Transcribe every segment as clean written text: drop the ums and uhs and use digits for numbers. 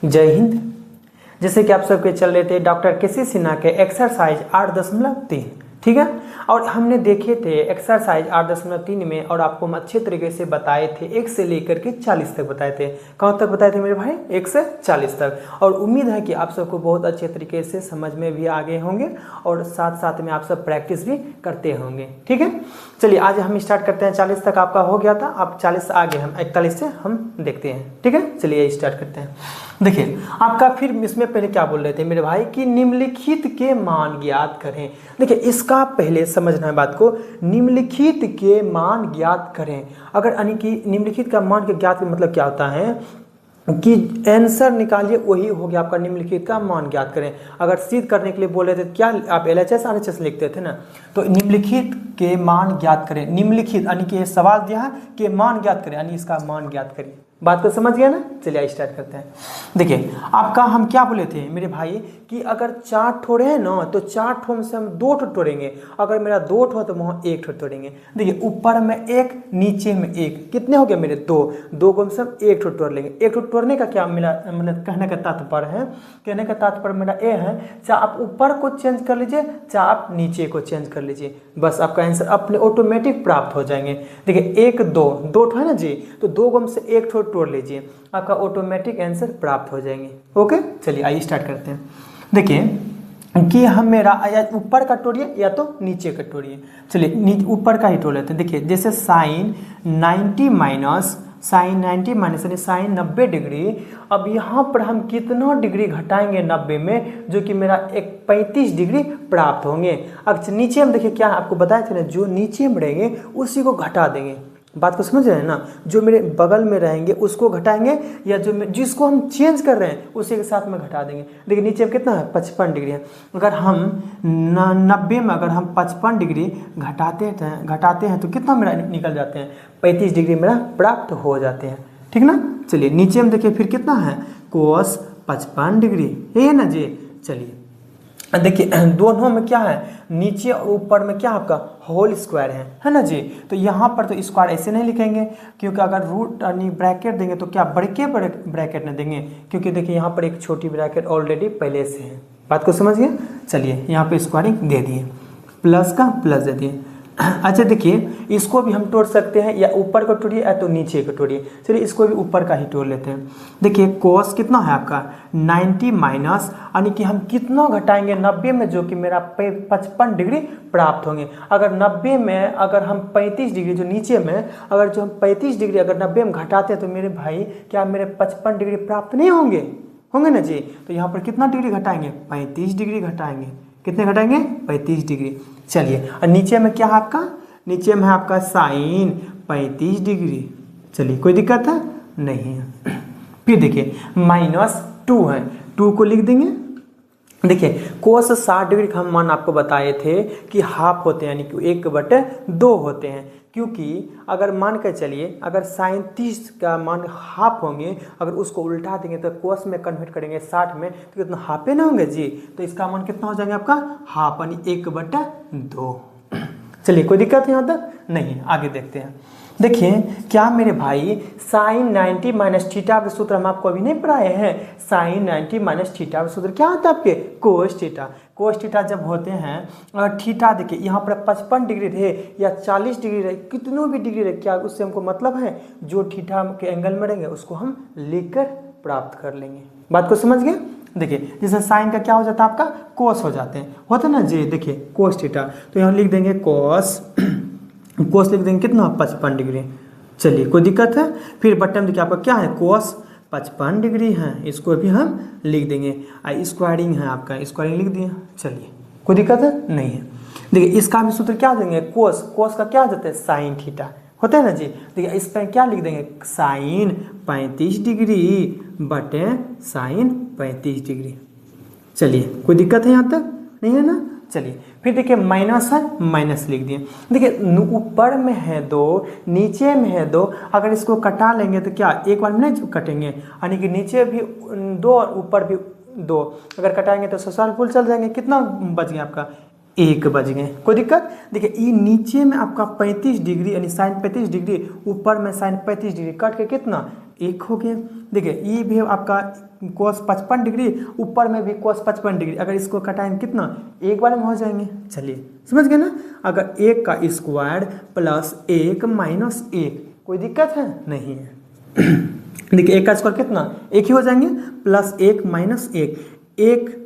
जय हिंद। जैसे कि आप सबके चल रहे थे डॉक्टर केसी सिन्हा के एक्सरसाइज 8.3, ठीक है। और हमने देखे थे एक्सरसाइज 8.3 में, और आपको हम अच्छे तरीके से बताए थे 1 से लेकर के 40 तक बताए थे। कहाँ तक बताए थे मेरे भाई? 1 से 40 तक। और उम्मीद है कि आप सबको बहुत अच्छे तरीके से समझ में भी आ गए होंगे और साथ साथ में आप सब प्रैक्टिस भी करते होंगे, ठीक है। चलिए आज हम स्टार्ट करते हैं। 40 तक आपका हो गया था, अब 40 से आगे हम 41 से हम देखते हैं, ठीक है। चलिए स्टार्ट करते हैं। देखिए आपका फिर इसमें पहले क्या बोल रहे थे मेरे भाई कि निम्नलिखित के मान ज्ञात करें। देखिए इसका पहले समझना है बात को, निम्नलिखित के मान ज्ञात करें। अगर यानी कि निम्नलिखित का मान के ज्ञात मतलब क्या होता है कि आंसर निकालिए, वही हो गया आपका निम्नलिखित का मान ज्ञात करें। अगर सिद्ध करने के लिए बोले थे क्या आप LHS RHS लिखते थे ना, तो निम्नलिखित के मान ज्ञात करें। निम्नलिखित यानी कि सवाल दिया है कि मान ज्ञात करें, यानी इसका मान ज्ञात करिए। बात को समझ गया ना। चलिए स्टार्ट करते हैं। देखिए आपका हम क्या बोले थे मेरे भाई कि अगर 4 ठोड़े हैं ना, तो 4 ठो में से हम 2 ठो तोड़ेंगे। अगर मेरा 2 ठो तो वहाँ 1 ठो तोड़ेंगे। देखिए ऊपर में 1 नीचे में 1, कितने हो गए मेरे? 2 को हम 1 ठो तोड़ लेंगे। 1 ठो तोड़ने का क्या मिला, मतलब कहने का तात्पर्य है, कहने का तात्पर्य मेरा ये है, चाहे आप ऊपर को चेंज कर लीजिए चाहे आप नीचे को चेंज कर लीजिए, बस आपका आंसर अपने ऑटोमेटिक प्राप्त हो जाएंगे। देखिए 1 2 ठो है ना जी, तो 2 को हम से 1 ठो तोड़ लीजिए, आपका ऑटोमेटिक आंसर प्राप्त हो जाएंगे। ओके चलिए आइए स्टार्ट करते हैं। देखिए कि हम मेरा या ऊपर का तोड़िए या तो नीचे का तोड़िए। चलिए ऊपर का ही तोड़ लेते हैं। देखिए जैसे साइन 90 माइनस यानी साइन 90 डिग्री। अब यहाँ पर हम कितना डिग्री घटाएंगे 90 में, जो कि मेरा 35 डिग्री प्राप्त होंगे। अब नीचे हम देखिए क्या आपको बताए थे ना, जो नीचे में रहेंगे उसी को घटा देंगे। बात को समझ रहे हैं ना, जो मेरे बगल में रहेंगे उसको घटाएंगे, या जिसको हम चेंज कर रहे हैं उसी के साथ में घटा देंगे। देखिए नीचे में कितना है? 55 डिग्री है। अगर हम 90 में अगर हम 55 डिग्री घटाते हैं तो कितना मेरा निकल जाते हैं? 35 डिग्री मेरा प्राप्त हो जाते हैं, ठीक ना। चलिए नीचे में देखिए फिर कितना है? कोस 55 डिग्री, यही है ना जी। चलिए देखिए दोनों में क्या है, नीचे और ऊपर में क्या आपका होल स्क्वायर है ना जी। तो यहाँ पर तो स्क्वायर ऐसे नहीं लिखेंगे, क्योंकि अगर रूट यानी ब्रैकेट देंगे तो क्या बड़े के बड़े ब्रैकेट नहीं देंगे, क्योंकि देखिए यहाँ पर एक छोटी ब्रैकेट ऑलरेडी पहले से है। बात को समझिए। चलिए यहाँ पे स्क्वायरिंग दे दिए, प्लस का प्लस दे दिए। अच्छा देखिए इसको भी हम तोड़ सकते हैं, या ऊपर को तोड़िए या तो नीचे को तोड़िए। चलिए इसको भी ऊपर का ही तोड़ लेते हैं। देखिए कोस कितना है आपका 90 माइनस, यानी कि हम कितना घटाएंगे 90 में, जो कि मेरा 55 डिग्री प्राप्त होंगे। अगर 90 में अगर हम 35 डिग्री जो नीचे में, अगर जो हम 35 डिग्री अगर 90 में घटाते हैं तो मेरे भाई क्या मेरे 55 डिग्री प्राप्त नहीं होंगे ना जी। तो यहाँ पर कितना डिग्री घटाएंगे? 35 डिग्री घटाएंगे। कितने घटाएंगे? 35 डिग्री। चलिए और नीचे में क्या है आपका? नीचे में है आपका साइन 35 डिग्री। चलिए कोई दिक्कत है? नहीं है। फिर देखिए -2 है, 2 को लिख देंगे। देखिए कोस 60 डिग्री का हम मान आपको बताए थे कि हाफ होते हैं, यानी कि 1/2 होते हैं। क्योंकि अगर मान कर चलिए अगर साइन 30 का मान हाफ होंगे, अगर उसको उल्टा देंगे तो कोस में कन्वर्ट करेंगे 60 में, तो कितना हाफे ना होंगे जी। तो इसका मान कितना हो जाएगा आपका? हाफ, यानी 1/2। चलिए कोई दिक्कत यहाँ तक नहीं, आगे देखते हैं। देखिए क्या मेरे भाई साइन 90 माइनस थीटा का सूत्र हम आपको अभी नहीं पढ़ाए हैं। साइन 90 माइनस थीटा का सूत्र क्या होता है आपके? Cos theta. कोस थीटा जब होते हैं, अगर थीटा देखिए यहाँ पर 55 डिग्री रहे या 40 डिग्री रहे, कितनों भी डिग्री रहे, क्या उससे हमको मतलब है? जो थीटा के एंगल में रहेंगे उसको हम लिखकर प्राप्त कर लेंगे। बात को समझ गए। देखिए जैसे साइन का क्या हो जाता है आपका? कोस हो जाते हैं, होता है ना जी। देखिए कोस थीटा, तो यहाँ लिख देंगे कोस लिख देंगे कितना? 55 डिग्री। चलिए कोई दिक्कत है? फिर बटन देखिए आपका क्या है? कोस 55 डिग्री है, इसको भी हम लिख देंगे। स्क्वायरिंग है आपका, स्क्वायरिंग लिख दिए। चलिए कोई दिक्कत है? नहीं है। देखिए इसका भी सूत्र क्या देंगे? कोस का क्या हो जाता है? साइन थीटा होता है ना जी। देखिए इस पर क्या लिख देंगे? साइन 35 डिग्री बटे साइन 35 डिग्री। चलिए कोई दिक्कत है यहाँ तक? नहीं है ना। चलिए फिर देखिए माइनस है, माइनस लिख दिए। देखिए ऊपर में है 2, नीचे में है 2, अगर इसको कटा लेंगे तो क्या एक बार में नहीं कटेंगे, यानी कि नीचे भी 2 और ऊपर भी 2, अगर कटाएंगे तो ससुराल चल जाएंगे। कितना बच गया आपका? 1 बज गए। कोई दिक्कत? देखिए ये नीचे में आपका 35 डिग्री यानी साइन 35 डिग्री, ऊपर में साइन 35 डिग्री, कट के कितना 1 हो गया। देखिए ये भी आपका cos 55 डिग्री, ऊपर में भी cos 55 डिग्री, अगर इसको घटाएंगे कितना, एक बार में हो जाएंगे। चलिए समझ गए ना। अगर 1 का स्क्वायर प्लस 1 माइनस 1, कोई दिक्कत है नहीं है। देखिए 1 का स्क्वायर कितना, 1 ही हो जाएंगे, प्लस 1 माइनस 1,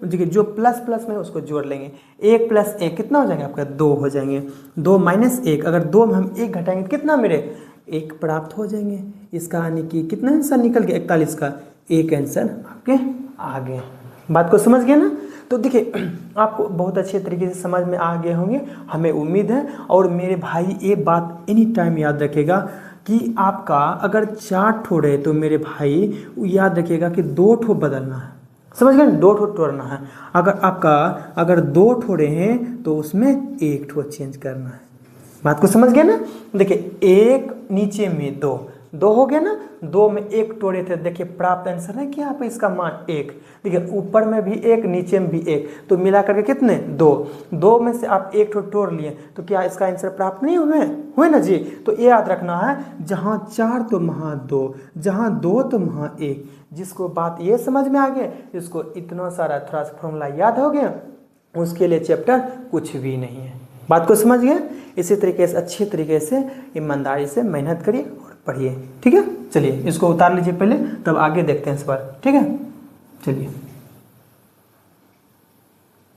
देखिए जो प्लस प्लस में उसको जोड़ लेंगे, 1 प्लस 1 कितना हो जाएंगे आपका, 2 हो जाएंगे। 2 माइनस 1, अगर 2 में हम 1 घटाएंगे कितना मेरे, 1 प्राप्त हो जाएंगे। इसका यानी कि कितना आंसर निकल गया, 41 का 1 आंसर आपके आ गए। बात को समझ गए ना। तो देखिए आपको बहुत अच्छे तरीके से समझ में आ गए होंगे, हमें उम्मीद है। और मेरे भाई ये बात एनी टाइम याद रखेगा कि आपका अगर 4 ठो रहे तो मेरे भाई याद रखिएगा कि 2 ठो बदलना है, समझ गए, 2 ठो तोड़ना है। अगर 2 ठो रहे हैं तो उसमें 1 ठो चेंज करना है। बात को समझ गए ना। देखिए 1 नीचे में 2 हो गया ना, 2 में 1 तोड़े थे, देखिए प्राप्त आंसर है क्या पे इसका मान 1। देखिए ऊपर में भी 1, नीचे में भी 1, तो मिला करके कितने 2 में से आप 1 ठो तोड़ लिए, तो क्या इसका आंसर प्राप्त नहीं हुए ना जी। तो ये याद रखना है, जहाँ 4 तो वहाँ 2, जहाँ 2 तो वहाँ 1। जिसको बात ये समझ में आ गया, जिसको इतना सारा थोड़ा सा फॉर्मूला याद हो गया, उसके लिए चैप्टर कुछ भी नहीं है। बात को समझ गए। इसी तरीके से अच्छे तरीके से ईमानदारी से मेहनत करिए और पढ़िए, ठीक है। चलिए इसको उतार लीजिए पहले, तब आगे देखते हैं इस बार, ठीक है। चलिए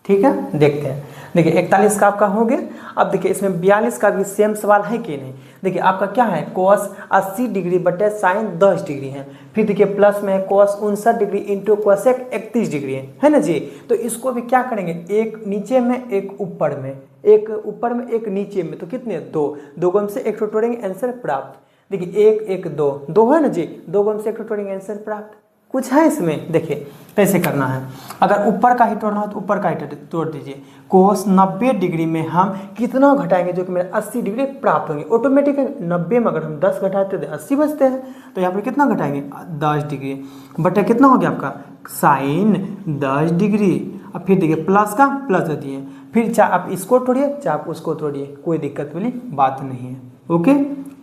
ठीक है, देखते हैं। देखिए 41 का आपका हो गया। अब देखिए इसमें 42 का भी सेम सवाल है कि नहीं। देखिए आपका क्या है, cos 80 डिग्री बटे साइन 10 डिग्री है। फिर देखिए प्लस में है cos 59 degree into cosec 31 degree है ना जी। तो इसको भी क्या करेंगे, एक नीचे में एक ऊपर में, एक ऊपर में एक नीचे में, तो कितने 2 गुण से 1 तोड़ेंगे, आंसर प्राप्त। देखिए 1 1 2 है ना जी, 2 गुण से 1 तोड़ेंगे, आंसर प्राप्त। कुछ है इसमें, देखिए कैसे करना है। अगर ऊपर का ही तोड़ना हो तो ऊपर का ही तोड़ दीजिए। कोस 90 डिग्री में हम कितना घटाएंगे, जो कि मेरा 80 डिग्री प्राप्त होंगे ऑटोमेटिक। 90 में अगर हम 10 घटाते तो 80 बचते हैं, तो यहाँ पे कितना घटाएंगे 10 डिग्री बटे कितना हो गया आपका साइन 10 डिग्री। अब फिर देखिए प्लस का प्लस दे दिए, फिर चाहे आप इसको तोड़िए चाहे आप उसको तोड़िए, कोई दिक्कत वाली बात नहीं है। ओके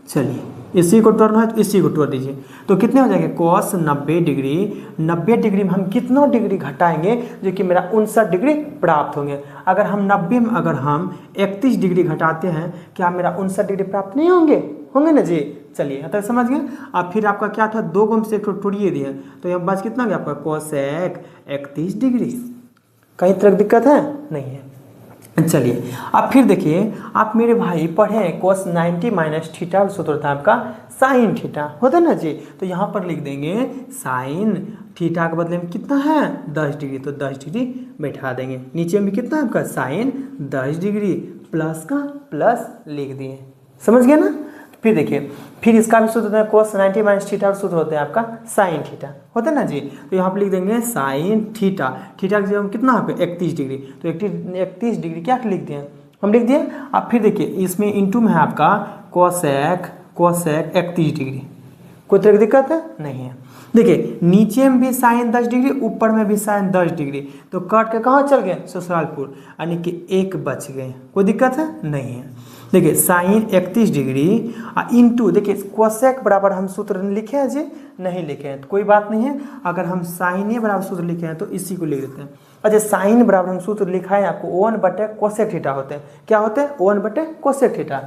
चलिए इसी को तोड़ना है तो इसी को तोड़ दीजिए, तो कितने हो जाएंगे cos 90 डिग्री। 90 डिग्री में हम कितना डिग्री घटाएंगे, जो कि मेरा 59 डिग्री प्राप्त होंगे। अगर हम 90 में अगर हम 31 डिग्री घटाते हैं, क्या मेरा 59 डिग्री प्राप्त नहीं होंगे ना जी। चलिए यहाँ तक समझ गए। अब फिर आपका क्या था, 2 गुण से 1 तोड़िए दिए, तो यहाँ बस कितना गया आपका कोसेक 31 डिग्री। कहीं तरह दिक्कत है नहीं है। चलिए अब फिर देखिए, आप मेरे भाई पढ़े cos 90 माइनस थीटा सूत्र था आपका साइन थीटा, होता है ना जी। तो यहाँ पर लिख देंगे साइन थीटा के बदले में कितना है 10 डिग्री, तो 10 डिग्री बैठा देंगे। नीचे में कितना है आपका साइन 10 डिग्री, प्लस का प्लस लिख दिए, समझ गए ना। फिर देखिए फिर इसका भी सूत्र होता है cos 90 माइनस थीटा, सूत्र होता है आपका साइन थीटा, होता है ना जी। तो यहाँ पर लिख देंगे साइन थीटा, थीटा की जगह कितना है 31 डिग्री, तो 31 डिग्री क्या लिख दिए हम, लिख दिए। अब फिर देखिए इसमें इंटू में है आपका कोसेक 31 डिग्री, कोई तरह की दिक्कत है नहीं है। देखिए नीचे में भी साइन 10 डिग्री, ऊपर में भी साइन 10 डिग्री, तो काट के कहाँ चल गए ससुरालपुर, यानी कि 1 बच गए, कोई दिक्कत है नहीं है। देखिए साइन 31 डिग्री इंटू, देखिए कोसेक बराबर हम सूत्र लिखे हैं जी, नहीं लिखे हैं तो कोई बात नहीं है। अगर हम साइन बराबर सूत्र लिखे हैं तो इसी को लिख देते हैं। अच्छा साइन बराबर हम सूत्र लिखा है आपको 1 बटे कोसेक थीटा होते हैं, क्या होते हैं 1 बटे कोसेक थीटा।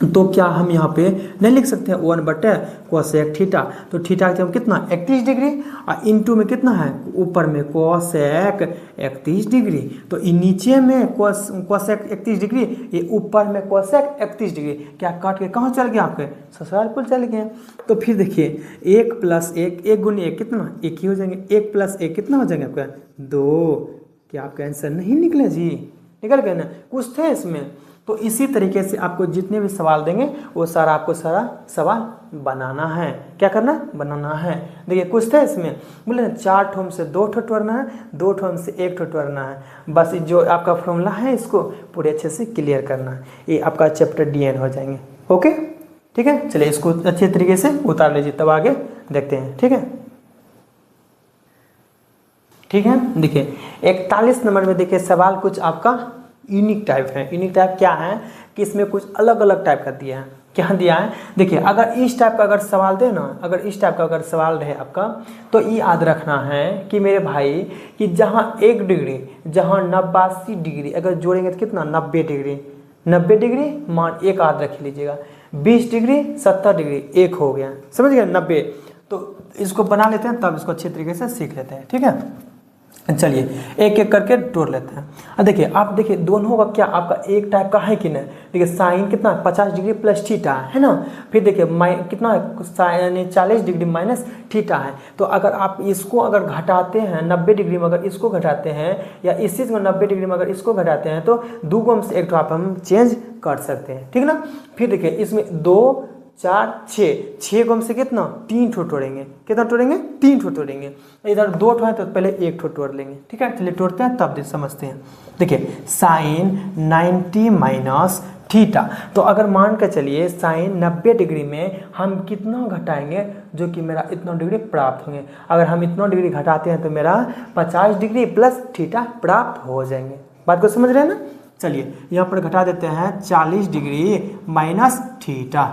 तो क्या हम यहाँ पे नहीं लिख सकते हैं 1 बटे कोसेक थीटा, तो थीटा के कितना 31 डिग्री और इंटू में कितना है ऊपर में कोसेक 31 डिग्री, तो नीचे में कोसेक 31 डिग्री, ये ऊपर में कोसेक 31 डिग्री, क्या काट के कहाँ चल गया आपके ससुरालपुर चल गए। तो फिर देखिए 1 + 1, 1 × 1 कितना 1 ही हो जाएंगे, 1 + 1 कितना हो जाएंगे आपका 2। क्या आपका आंसर नहीं निकला जी, निकल गए ना, कुछ थे इसमें। तो इसी तरीके से आपको जितने भी सवाल देंगे वो सारा आपको सारा सवाल बनाना है, क्या करना बनाना है। देखिए कुछ थे इसमें, बोले ना 4 ठोम से 2 ठो तोड़ना है, 2 ठोम से 1 ठो तोड़ना है, बस जो आपका फॉर्मूला है इसको पूरे अच्छे से क्लियर करना है, ये आपका चैप्टर DN हो जाएंगे। ओके ठीक है, चलिए इसको अच्छे तरीके से उतार लीजिए, तब आगे देखते हैं। ठीक है देखिए 41 नंबर में देखिए सवाल कुछ आपका यूनिक टाइप है। यूनिक टाइप क्या है कि इसमें कुछ अलग अलग टाइप का दिया है, क्या दिया है, देखिए अगर इस टाइप का अगर सवाल दे ना, अगर इस टाइप का अगर सवाल रहे आपका, तो ये याद रखना है कि मेरे भाई कि जहाँ 1 डिग्री, जहाँ 89 डिग्री अगर जोड़ेंगे तो कितना 90 डिग्री, 90 डिग्री मान एक याद रख लीजिएगा, 20 डिग्री 70 डिग्री एक हो गया, समझ गए 90। तो इसको बना लेते हैं तब इसको अच्छे तरीके से सीख लेते हैं, ठीक है। चलिए एक एक करके तोड़ लेते हैं। अब देखिए आप देखिए दोनों का क्या आपका एक टाइप का है कि नहीं, देखिए साइन कितना 50 डिग्री प्लस थीटा है ना, फिर देखिए कितना यानी 40 डिग्री माइनस थीटा है। तो अगर आप इसको अगर घटाते हैं 90 डिग्री में, अगर इसको घटाते हैं या इस चीज़ में 90 डिग्री में अगर इसको घटाते हैं तो 2 गुण से एक आप हम चेंज कर सकते हैं, ठीक ना। फिर देखिए इसमें 2 4 6 गुम से कितना 3 ठो तोड़ेंगे, कितना तोड़ेंगे 3 ठो तोड़ेंगे, इधर 2 ठो है तो पहले 1 ठो तोड़ लेंगे, ठीक है। चलिए तोड़ते हैं तब समझते हैं। देखिए साइन 90 माइनस थीटा, तो अगर मान कर चलिए साइन 90 डिग्री में हम कितना घटाएंगे जो कि मेरा इतना डिग्री प्राप्त होंगे, अगर हम इतना डिग्री घटाते हैं तो मेरा 50 डिग्री प्लस थीटा प्राप्त हो जाएंगे। बात को समझ रहे हैं ना। चलिए यहाँ पर घटा देते हैं 40 डिग्री माइनस थीटा,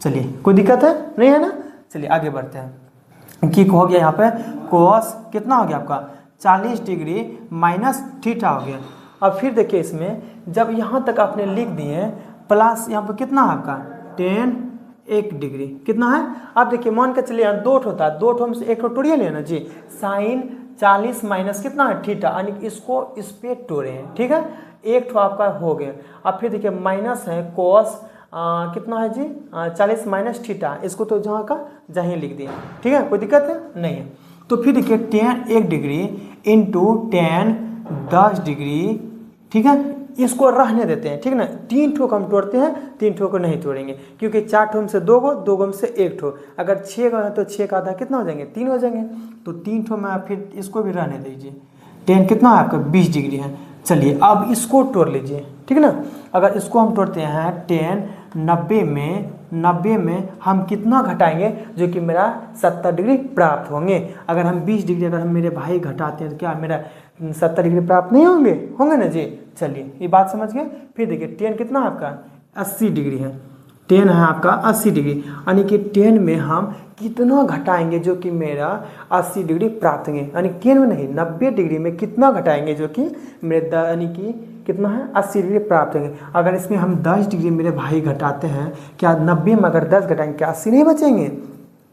चलिए कोई दिक्कत है नहीं है ना। चलिए आगे बढ़ते हैं। की हो गया यहाँ पे कोस कितना हो गया आपका 40 डिग्री माइनस थीटा हो गया। अब फिर देखिए इसमें जब यहाँ तक आपने लिख दिए प्लस यहाँ पर कितना है आपका 10 1 डिग्री कितना है। अब देखिए मान के चलिए यहाँ 2 होता है, 2 में से 1 तोड़िए लेना जी, साइन 40 माइनस कितना है थीटा, यानी इसको इस पे तोड़े हैं, ठीक है। 1 ठो आपका हो गया। अब फिर देखिए माइनस है कोस कितना है जी 40 माइनस थीटा, इसको तो जहाँ का जहाँ ही लिख दिया, ठीक है कोई दिक्कत है नहीं है। तो फिर देखिए 10 1 डिग्री इंटू 10 10 डिग्री, ठीक है, इसको रहने देते हैं, ठीक है ना। 3 ठो हम तोड़ते हैं, 3 ठो को नहीं तोड़ेंगे क्योंकि 4 ठो में से 2 गो, 2 गो में से 1 ठो, अगर 6 गो है तो 6 का आधा कितना हो जाएंगे 3 हो जाएंगे। तो 3 ठो में फिर इसको भी रहने दीजिए। 10 कितना है आपका 20 डिग्री है। चलिए अब इसको तोड़ लीजिए, ठीक है ना। अगर इसको हम तोड़ते हैं 10 90 में हम कितना घटाएंगे जो कि मेरा 70 डिग्री प्राप्त होंगे। अगर हम 20 डिग्री अगर हम मेरे भाई घटाते हैं तो क्या मेरा 70 डिग्री प्राप्त नहीं होंगे, होंगे ना जी। चलिए ये बात समझ गए। फिर देखिए 10 कितना है आपका 80 डिग्री है, 10 है आपका 80 डिग्री, यानी कि 10 में हम कितना घटाएंगे जो कि मेरा 80 डिग्री प्राप्त होंगे, यानी 10 में नहीं 90 डिग्री में कितना घटाएंगे जो कि मेरे यानी कि कितना है 80 डिग्री प्राप्त होंगे। अगर इसमें हम 10 डिग्री मेरे भाई घटाते हैं, क्या 90 में अगर 10 घटाएंगे क्या 80 नहीं बचेंगे।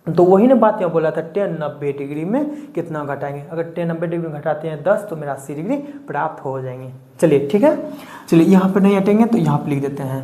तो वही ना बात यहाँ बोला था 10 90 डिग्री में कितना घटाएंगे, अगर 10 90 डिग्री में घटाते हैं 10 तो मेरा 80 डिग्री प्राप्त हो जाएंगे। चलिए ठीक है। चलिए यहाँ पर नहीं हटेंगे तो यहाँ पर लिख देते हैं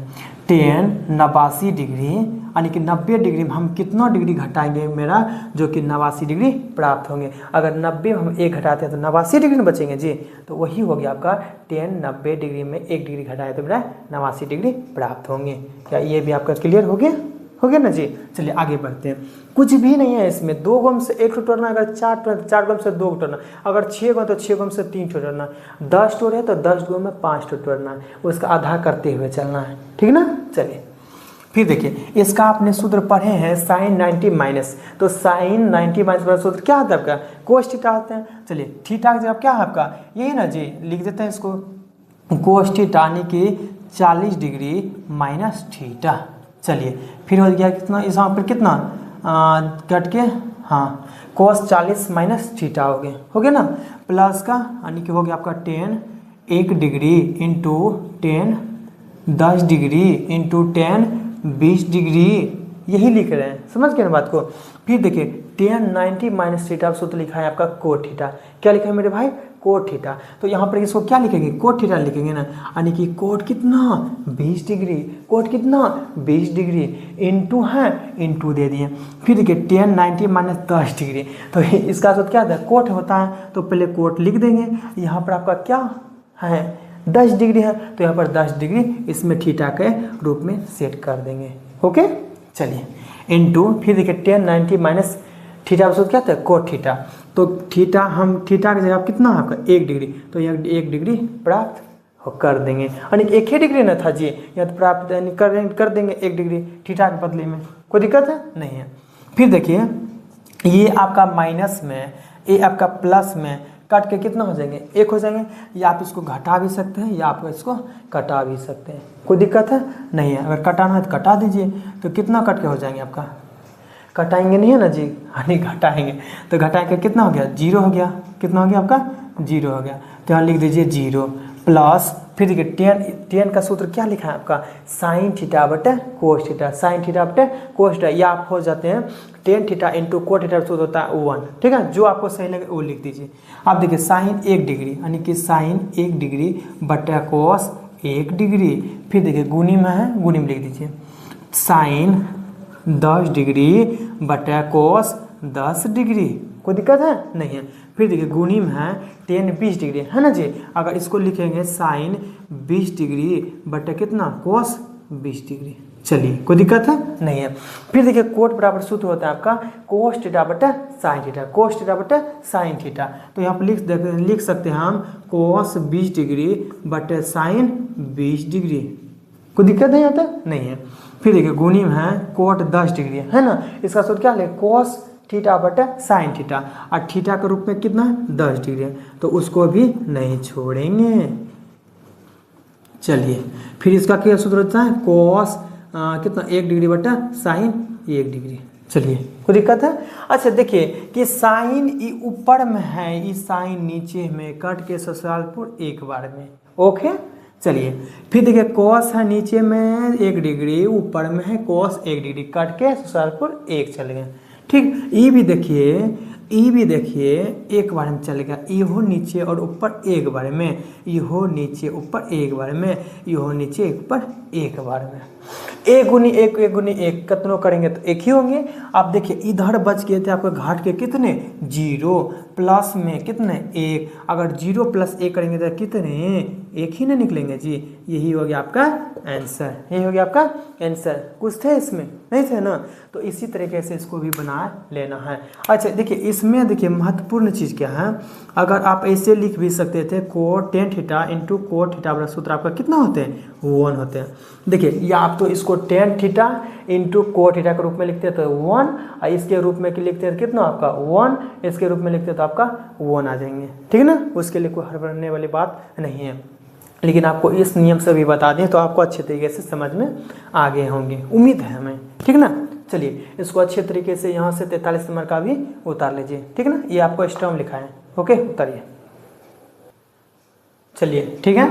10 89 डिग्री, यानी कि 90 डिग्री में हम कितना डिग्री घटाएंगे मेरा जो कि 89 डिग्री प्राप्त होंगे। अगर 90 में हम 1 घटाते हैं तो 89 डिग्री में बचेंगे जी। तो वही हो गया आपका 10 90 डिग्री में 1 डिग्री घटाए तो मेरा 89 डिग्री प्राप्त होंगे। क्या ये भी आपका क्लियर हो गया ना जी। चलिए आगे बढ़ते हैं। कुछ भी नहीं है इसमें, 2 गम से 1 टोरना, अगर 4 गम से 2 टोरना, अगर 6 गम तो 6 गम से 3 टोरना, 10 टोर है तो 10 गम में 5 टोरना है, उसका आधा करते हुए चलना है, ठीक ना। चलिए फिर देखिए इसका आपने सूत्र पढ़े हैं साइन 90 माइनस, तो साइन 90 माइनस का सूत्र क्या आता है आपका कोस थीटा आता है। चलिए थीटा का जवाब क्या है आपका यही ना जी, लिख देते हैं इसको कोस थीटा यानी कि 40 डिग्री माइनस थीटा। चलिए फिर हो गया कितना, इस यहाँ पर कितना कट के हाँ कोस 40 माइनस थीटा हो गया ना, प्लस का यानी कि हो गया आपका 10 1 degree into 10 10 degree into 10 20 degree, यही लिख रहे हैं, समझ गए ना बात को। फिर देखिए 10 90 माइनस थीटा सूत्र लिखा है आपका कोट थीटा, क्या लिखा है मेरे भाई कोट थीटा। तो यहाँ पर इसको क्या लिखेंगे कोट थीटा लिखेंगे ना, यानी कि कोट कितना 20 डिग्री, कोट कितना 20 डिग्री इंटू है इंटू दे दिए। फिर देखिए 10 90 माइनस 10 डिग्री, तो इसका सूत्र क्या होता है कोट होता है, तो पहले कोट लिख देंगे। यहाँ पर आपका क्या है 10 डिग्री है, तो यहाँ पर 10 डिग्री इसमें थीटा के रूप में सेट कर देंगे। ओके चलिए इंटू फिर देखिए 10 90 माइनस थीटा सूत्र क्या था कोट थीटा, तो थीटा हम थीटा की जगह कितना है आपका 1 डिग्री, तो यहाँ 1 डिग्री प्राप्त कर देंगे, यानी 1 ही डिग्री ना था जी, यहाँ तो प्राप्त यानी कर देंगे 1 डिग्री थीटा के बदले में, कोई दिक्कत है नहीं है। फिर देखिए ये आपका माइनस में, ये आपका प्लस में कट के कितना हो जाएंगे, 1 हो जाएंगे। या आप इसको घटा भी सकते हैं या आप इसको कटा भी सकते हैं, कोई दिक्कत है नहीं है। अगर कटाना है तो कटा दीजिए, तो कितना कट के हो जाएंगे आपका, कटाएंगे नहीं है ना जी, नहीं घटाएंगे, तो घटाएंगे कितना हो गया, 0 हो गया। कितना हो गया आपका, 0 हो गया। तो यहाँ लिख दीजिए 0 प्लस, फिर देखिए tan का सूत्र क्या लिखा है आपका, साइन थीटा बटे कोस थीटा, साइन थीटा बटे कोस थीटा। या आप हो जाते हैं tan theta into cos theta सूत्र होता है 1, ठीक है। जो आपको सही लगे वो लिख दीजिए। आप देखिए साइन 1 डिग्री यानी कि साइन 1 डिग्री बटे कोस 1 डिग्री, फिर देखिए गुनी में है, गुनी में लिख दीजिए साइन 10 डिग्री बटे कोस 10 डिग्री, कोई दिक्कत है नहीं है। फिर देखिए गुनी में है tan 20 डिग्री, है ना जी। अगर इसको लिखेंगे साइन 20 डिग्री बटे कितना, कोस 20 डिग्री। चलिए कोई दिक्कत है नहीं है। फिर देखिए कोट बराबर सूत्र होता है आपका कोस थीटा बटे साइन थीटा, कोस थीटा बटे साइन थीटा। तो यहाँ पर लिख सकते हैं हम कोस 20 डिग्री बटे साइन 20 डिग्री, कोई दिक्कत नहीं आता नहीं है। फिर देखिए गुनी में है कोट 10 डिग्री, है ना। इसका सूत्र क्या है, कोस थीटा बटे साइन थीटा, और थीटा के रूप में कितना 10 डिग्री है, तो उसको भी नहीं छोड़ेंगे। चलिए फिर इसका क्या सूत्र होता है, कोस कितना 1 डिग्री बटा साइन 1 डिग्री। चलिए कोई दिक्कत है। अच्छा देखिए कि साइन ई ऊपर में है, ई साइन नीचे में, कट के ससुरालपुर एक बार में, ओके। चलिए फिर देखिए कोस है नीचे में 1 डिग्री, ऊपर में है कोस 1 डिग्री, कट के ससुरालपुर 1 चल गए, ठीक। ई भी देखिए एक बार में चलेगा, ई हो नीचे और ऊपर एक बार में, ई हो नीचे ऊपर एक बार में, ई हो नीचे ऊपर एक बार में। 1 गुनी 1 कितनों करेंगे तो 1 ही होंगे। आप देखिए इधर बच गए थे आपके घाट के कितने 0, प्लस में कितने 1, अगर 0 प्लस 1 करेंगे तो कितने 1 ही ना निकलेंगे जी। यही हो गया आपका आंसर, यही हो गया आपका आंसर। कुछ थे इसमें नहीं थे ना, तो इसी तरीके से इसको भी बना लेना है। अच्छा देखिए इसमें देखिए महत्वपूर्ण चीज़ क्या है, अगर आप ऐसे लिख भी सकते थे cot tan theta into cot theta बड़ा सूत्र आपका कितना होते हैं 1 होते हैं। देखिए या आप तो इसको tan theta into cot theta के रूप में लिखते तो 1, और इसके रूप में लिखते तो कितना आपका 1, इसके रूप में लिखते तो आपका 1 आ जाएंगे, ठीक है ना। उसके लिए कोई हड़बड़ाने वाली बात नहीं है, लेकिन आपको इस नियम से भी बता दें तो आपको अच्छे तरीके से समझ में आ गए होंगे, उम्मीद है हमें, ठीक ना। चलिए इसको अच्छे तरीके से यहाँ से 43 नंबर का भी उतार लीजिए, ठीक है ना। ये आपको स्टर्म लिखा है, ओके उतारिए। चलिए ठीक है,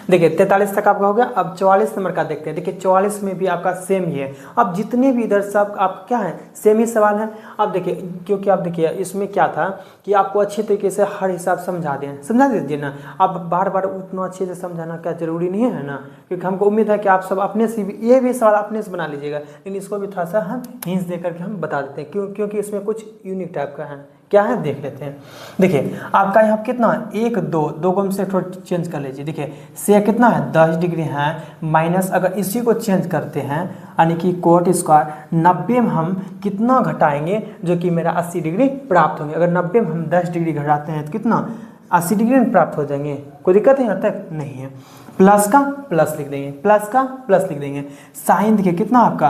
देखिए 43 तक आपका हो गया। अब 44 नंबर का देखते हैं। देखिए 44 में भी आपका सेम ही है। अब जितने भी इधर सब आप क्या है सेम ही सवाल है। अब देखिए क्योंकि आप देखिए इसमें क्या था कि आपको अच्छे तरीके से हर हिसाब समझा दीजिए ना। अब बार बार उतना अच्छे से समझाना क्या जरूरी नहीं है ना, क्योंकि हमको उम्मीद है कि आप सब अपने से भी ये भी सवाल अपने से बना लीजिएगा, लेकिन इसको भी थोड़ा सा हम हिंट्स दे करके हम बता देते हैं क्योंकि इसमें कुछ यूनिक टाइप का है। क्या है देख लेते हैं। देखिए आपका यहाँ कितना 1 2 को से थोड़ा चेंज कर लीजिए। देखिए से कितना है 10 डिग्री है, माइनस अगर इसी को चेंज करते हैं यानी कि कोट स्क्वायर 90 में हम कितना घटाएंगे जो कि मेरा 80 डिग्री प्राप्त होंगे। अगर 90 में हम 10 डिग्री घटाते हैं तो कितना 80 डिग्री में प्राप्त हो जाएंगे। कोई दिक्कत है यहाँ तक नहीं है। प्लस का प्लस लिख देंगे, प्लस का प्लस लिख देंगे। साइन देखिए कितना आपका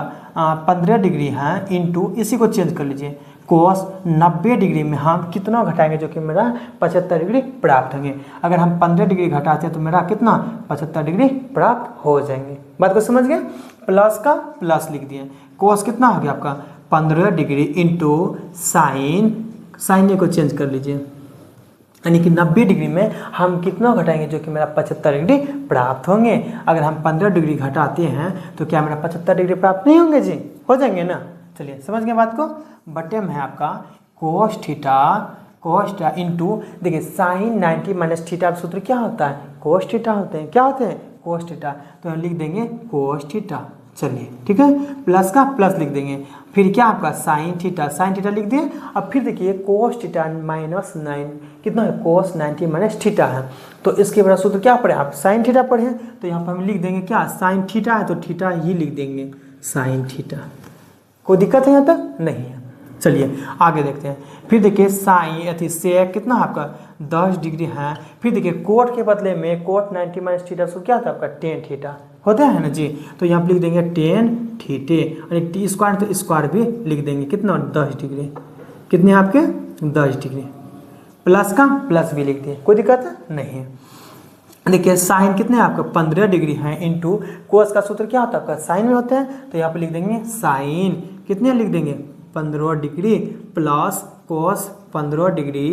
15 डिग्री है, इंटू इसी को चेंज कर लीजिए कोस 90 डिग्री में हम कितना घटाएंगे जो कि मेरा 75 डिग्री प्राप्त होंगे। अगर हम 15 डिग्री घटाते हैं तो मेरा कितना 75 डिग्री प्राप्त हो जाएंगे। बात को समझ गए। प्लस का प्लस लिख दिए, कोस कितना हो गया आपका 15 डिग्री इंटू साइन को चेंज कर लीजिए यानी कि 90 डिग्री में हम कितना घटाएंगे जो कि मेरा 75 डिग्री प्राप्त होंगे। अगर हम 15 डिग्री घटाते हैं तो क्या मेरा 75 डिग्री प्राप्त नहीं होंगे जी, हो जाएंगे ना। चलिए समझ गए बात को। बटे में है आपका कोस थीटा इंटू देखिए साइन 90 माइनस थीटा सूत्र क्या होता है कोस थीटा होते हैं। क्या होते हैं कोस थीटा, तो हम लिख देंगे कोस थीटा। चलिए ठीक है, प्लस का प्लस लिख देंगे। फिर क्या आपका साइन थीटा लिख दिए। अब फिर देखिए कोस थीटा माइनस 9 कितना है कोस 90 माइनस थीटा है, तो इसके बड़ा सूत्र क्या पढ़े आप साइन थीटा पढ़े हैं, तो यहाँ पर हम लिख देंगे क्या साइन थीटा है तो थीटा ही लिख देंगे साइन थीटा। कोई दिक्कत है यहाँ तक नहीं है। चलिए आगे देखते हैं। फिर देखिए साइन से कितना आपका 10 डिग्री है। फिर देखिए कोट के बदले में कोट 90 माइनस थीटा सो क्या था आपका टेन थीटा होता है ना जी, तो यहाँ पर लिख देंगे टेन थीटे यानी टी स्क्वायर तो स्क्वायर भी लिख देंगे कितना 10 डिग्री। कितने आपके 10 डिग्री। प्लस का प्लस भी लिख दिए, कोई दिक्कत है नहीं है। देखिए साइन कितने आपका 15 डिग्री है इंटू कोस का सूत्र क्या होता है आपका साइन में होते हैं, तो यहाँ पे लिख देंगे साइन कितने लिख देंगे 15 डिग्री प्लस कोस 15 डिग्री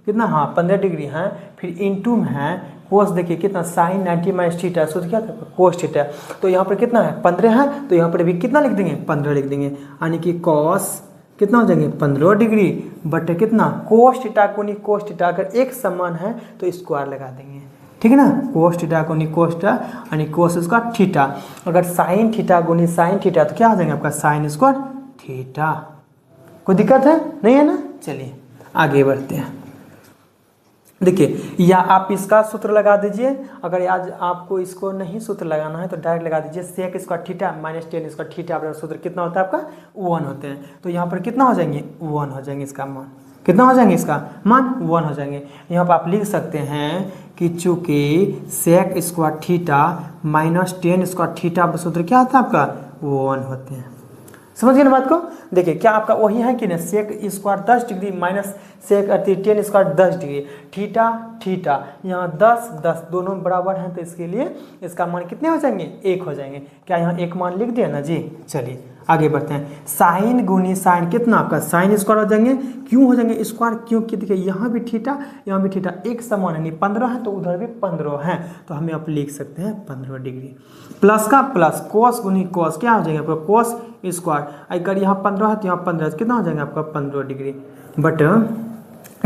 कितना, हाँ 15 डिग्री है, फिर इंटू में है कोस, देखिए कितना साइन 90 माइनस थीटा, सूत्र क्या था कोस थीटा, तो यहाँ पर कितना है 15 है, तो यहाँ पर भी कितना लिख देंगे 15 लिख देंगे, यानी कि कॉस कितना हो जाएंगे 15 डिग्री बटे कितना कोस थीटा कोनी कोस थीटा, अगर एक समान है तो स्क्वायर लगा देंगे, ठीक है ना, कोस थीटा कोनी कोस थीटा यानी कोस स्क्वायर थीटा, अगर साइन थीटा गुनी साइन थीटा तो क्या हो जाएगा आपका साइन स्क्वायर थीटा, कोई दिक्कत है नहीं है ना। चलिए आगे बढ़ते हैं। देखिए या आप इसका सूत्र लगा दीजिए, अगर आज आपको इसको नहीं सूत्र लगाना है तो डायरेक्ट लगा दीजिए sec square theta minus tan square theta, अपना सूत्र कितना होता है आपका 1 होते हैं, तो यहाँ पर कितना हो जाएंगे 1 हो जाएंगे, इसका मान कितना हो जाएंगे, इसका मान 1 हो जाएंगे। यहाँ पर आप लिख सकते हैं कि चूंकि sec square theta minus tan square theta पर सूत्र क्या होता है आपका 1 होते हैं, समझ गए ना बात को। देखिए क्या आपका वही है कि ना sec square 10 degree minus sec 10 square 10 degree, theta theta यहाँ 10 10 दोनों बराबर हैं, तो इसके लिए इसका मान कितने हो जाएंगे 1 हो जाएंगे, क्या यहाँ एक मान लिख दिया ना जी। चलिए आगे बढ़ते हैं, साइन गुनी साइन कितना आपका साइन स्क्वायर हो जाएंगे, क्यों हो जाएंगे स्क्वायर, क्योंकि देखिए यहाँ भी थीटा यहाँ भी थीटा एक समान है, नहीं 15 है तो उधर भी 15 है, तो हमें आप लिख सकते हैं 15 डिग्री, प्लस का प्लस कोस गुनी कोस क्या हो जाएगा आपका कोस स्क्वायर, अगर यहाँ 15 है तो यहाँ 15 कितना हो जाएगा आपका 15 डिग्री, बट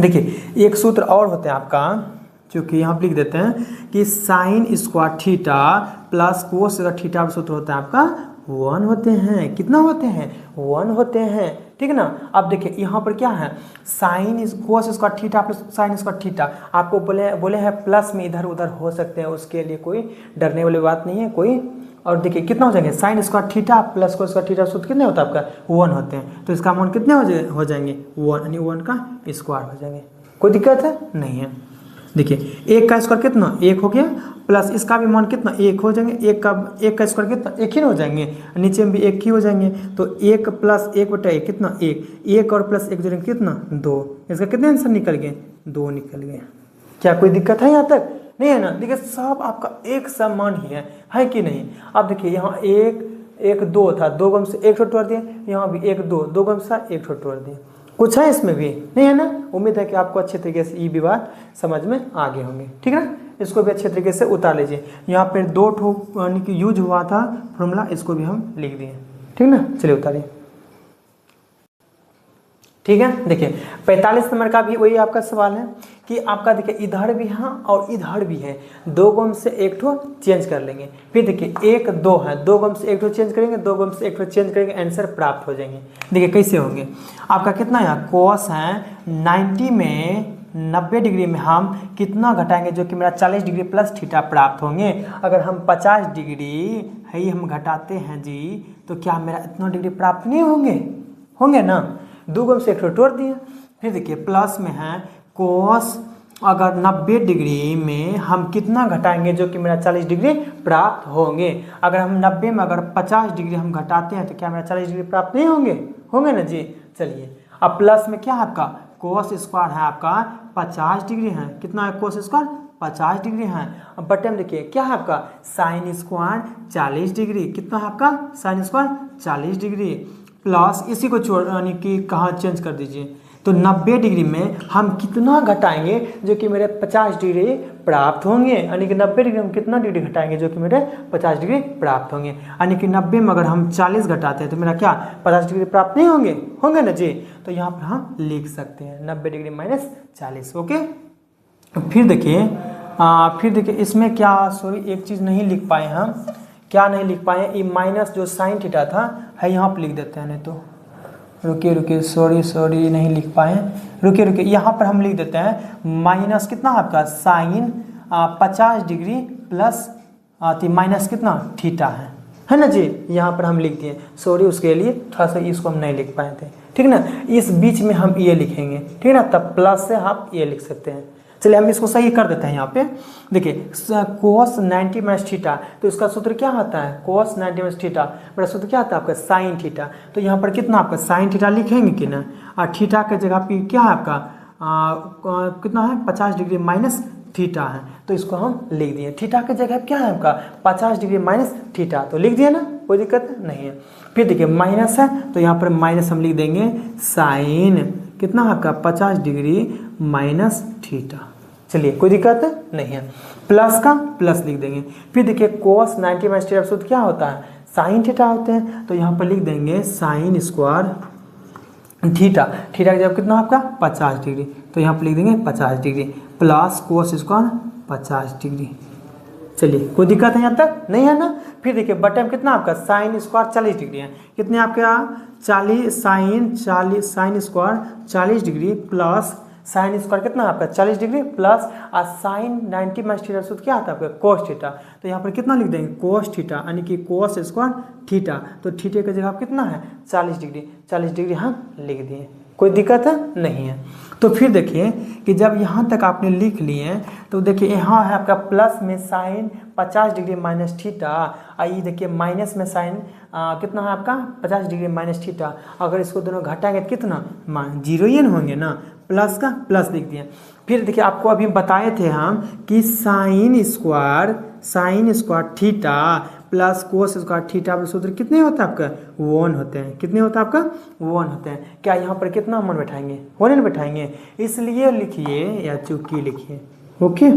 देखिए एक सूत्र और होता है आपका, क्योंकि यहाँ पर लिख देते हैं कि sine square theta plus cos theta सूत्र होता है आपका 1 होते हैं, कितना होते हैं 1 होते हैं, ठीक है ना। अब देखिए यहाँ पर क्या है sine cos square theta plus sine square theta, आपको बोले हैं प्लस में इधर उधर हो सकते हैं, उसके लिए कोई डरने वाली बात नहीं है कोई। और देखिए कितना हो जाएंगे sine square theta plus cos square theta सूत्र कितने होता है आपका 1 होते हैं, तो इसका मान कितने हो जाएंगे 1 यानी 1 का स्क्वायर हो जाएंगे, कोई दिक्कत है नहीं है। देखिए एक का स्क्वायर कितना 1 हो गया, प्लस इसका भी मान कितना 1 हो जाएंगे, एक का स्क्वायर कितना 1 ही हो जाएंगे, नीचे में भी 1 ही हो जाएंगे, तो 1 प्लस 1 बटा 1 कितना 1 और प्लस 1 जोड़ेंगे कितना 2, इसका कितने आंसर निकल गए 2 निकल गए। क्या कोई दिक्कत है यहाँ तक नहीं है ना। देखिए सब आपका एक समान ही है कि नहीं। अब देखिए यहाँ 1 2 था, 2 गम से 1 छोड़ तोड़ दिए, यहाँ भी 1 2 गम से 1 छोड़ तोड़ दिए, कुछ है इसमें भी नहीं है ना। उम्मीद है कि आपको अच्छे तरीके से ये भी बात समझ में आ गए होंगे, ठीक है ना। इसको भी अच्छे तरीके से उतार लीजिए, यहाँ पर 2 ठो यूज हुआ था फॉर्मूला, इसको भी हम लिख दिए, ठीक ना। चलिए उतारिए, ठीक है। देखिए 45 नंबर का भी वही आपका सवाल है कि आपका देखिए इधर भी है और इधर भी है, 2 गम से 1 ठो चेंज कर लेंगे, फिर देखिए 1 2 है, 2 गम से 1 ठो चेंज करेंगे, 2 गम से 1 ठो चेंज करेंगे, आंसर प्राप्त हो जाएंगे। देखिए कैसे होंगे, आपका कितना है कोस है 90 डिग्री में हम कितना घटाएंगे, जो कि मेरा 40 डिग्री प्लस थीटा प्राप्त होंगे। अगर हम 50 डिग्री है हम घटाते हैं जी, तो क्या मेरा इतना डिग्री प्राप्त नहीं होंगे ना। 2 गम से 1 तोड़ दिए, फिर देखिए प्लस में है कोस, अगर 90 डिग्री में हम कितना घटाएंगे, जो कि मेरा 40 डिग्री प्राप्त होंगे। अगर हम 90 में अगर 50 डिग्री हम घटाते हैं तो क्या मेरा 40 डिग्री प्राप्त नहीं होंगे ना जी। चलिए अब प्लस में क्या है आपका कोस स्क्वायर है आपका 50 डिग्री है, कितना है कोस स्क्वायर 50 डिग्री है। अब बटे में देखिए क्या है आपका साइन स्क्वायर 40 डिग्री, कितना है आपका साइन स्क्वायर 40 डिग्री, प्लस इसी को छोड़ यानी कि कहाँ चेंज कर दीजिए, तो 90 डिग्री में हम कितना घटाएंगे, जो कि मेरे 50 डिग्री प्राप्त होंगे, यानी कि 90 डिग्री हम कितना डिग्री घटाएंगे, जो कि मेरे 50 डिग्री प्राप्त होंगे। यानी कि 90 में अगर हम 40 घटाते हैं तो मेरा क्या 50 डिग्री प्राप्त नहीं होंगे ना जी। तो यहाँ पर हम लिख सकते हैं 90 डिग्री माइनस 40, ओके। फिर देखिए इसमें क्या, सॉरी एक चीज़ नहीं लिख पाए हम, क्या नहीं लिख पाए, ये माइनस जो साइन थीटा था है यहाँ पर लिख देते हैं, नहीं तो रुकिए सॉरी नहीं लिख पाए, रुकिए यहाँ पर हम लिख देते हैं माइनस कितना आपका साइन 50 डिग्री प्लस माइनस कितना थीटा है ना जी। यहाँ पर हम लिख दिए, सॉरी उसके लिए थोड़ा सा इसको हम नहीं लिख पाए थे, ठीक ना। इस बीच में हम ये लिखेंगे, ठीक है ना, तब प्लस से आप ये लिख सकते हैं। चलिए हम इसको सही कर देते हैं। यहाँ पे देखिए कोस 90 माइनस थीटा, तो इसका सूत्र क्या आता है कोस 90 माइनस थीटा, मेरा सूत्र क्या आता है आपका साइन थीटा। तो यहाँ पर कितना आपका साइन थीटा लिखेंगे कि ना, और थीटा के जगह पे क्या है आपका कितना है 50 डिग्री माइनस थीटा है, तो इसको हम लिख दिए। थीटा की जगह क्या है आपका 50 डिग्री माइनस थीटा, तो लिख दिए ना, कोई दिक्कत नहीं है। फिर देखिए माइनस है तो यहाँ पर माइनस हम लिख देंगे साइन कितना आपका 50 डिग्री माइनस थीटा। चलिए कोई दिक्कत नहीं है। प्लस का प्लस लिख देंगे। फिर देखिए कोस 90 माइनस थीटा सूत्र क्या होता है साइन थीटा होते हैं, तो यहाँ पर लिख देंगे साइन स्क्वायर थीटा। थीटा की जगह कितना आपका 50 डिग्री, तो यहाँ पर लिख देंगे 50 degree plus cos square 50 degree. चलिए कोई दिक्कत है यहाँ तक नहीं है ना। फिर देखिए बटे में कितना आपका साइन स्क्वायर 40 डिग्री है, कितने आपके यहाँ 40 sine square 40 degree plus sine square कितना आपका 40 degree plus sign 90 minus theta सूत्र क्या आता है आपका कोस थीटा, तो यहाँ पर कितना लिख देंगे कोस थीटा यानी कि कोस स्क्वायर थीटा, तो थीटे की जगह आप कितना है 40 डिग्री हम लिख दिए, कोई दिक्कत है नहीं है। तो फिर देखिए कि जब यहाँ तक आपने लिख लिए तो देखिए यहाँ है आपका प्लस में साइन 50 डिग्री माइनस थीटा, आइए देखिए माइनस में साइन कितना है आपका 50 डिग्री माइनस थीटा, अगर इसको दोनों घटाएंगे तो कितना जीरो ही होंगे ना, प्लस का प्लस लिख दिए। फिर देखिए आपको अभी बताए थे हम कि sine square theta plus cos square theta पर सूत्र कितने होता है आपका 1 होते हैं, कितने होता है आपका 1 होते हैं। क्या यहाँ पर कितना मन बैठाएंगे 1 बैठाएंगे, इसलिए लिखिए या चूंकि लिखिए, ओके।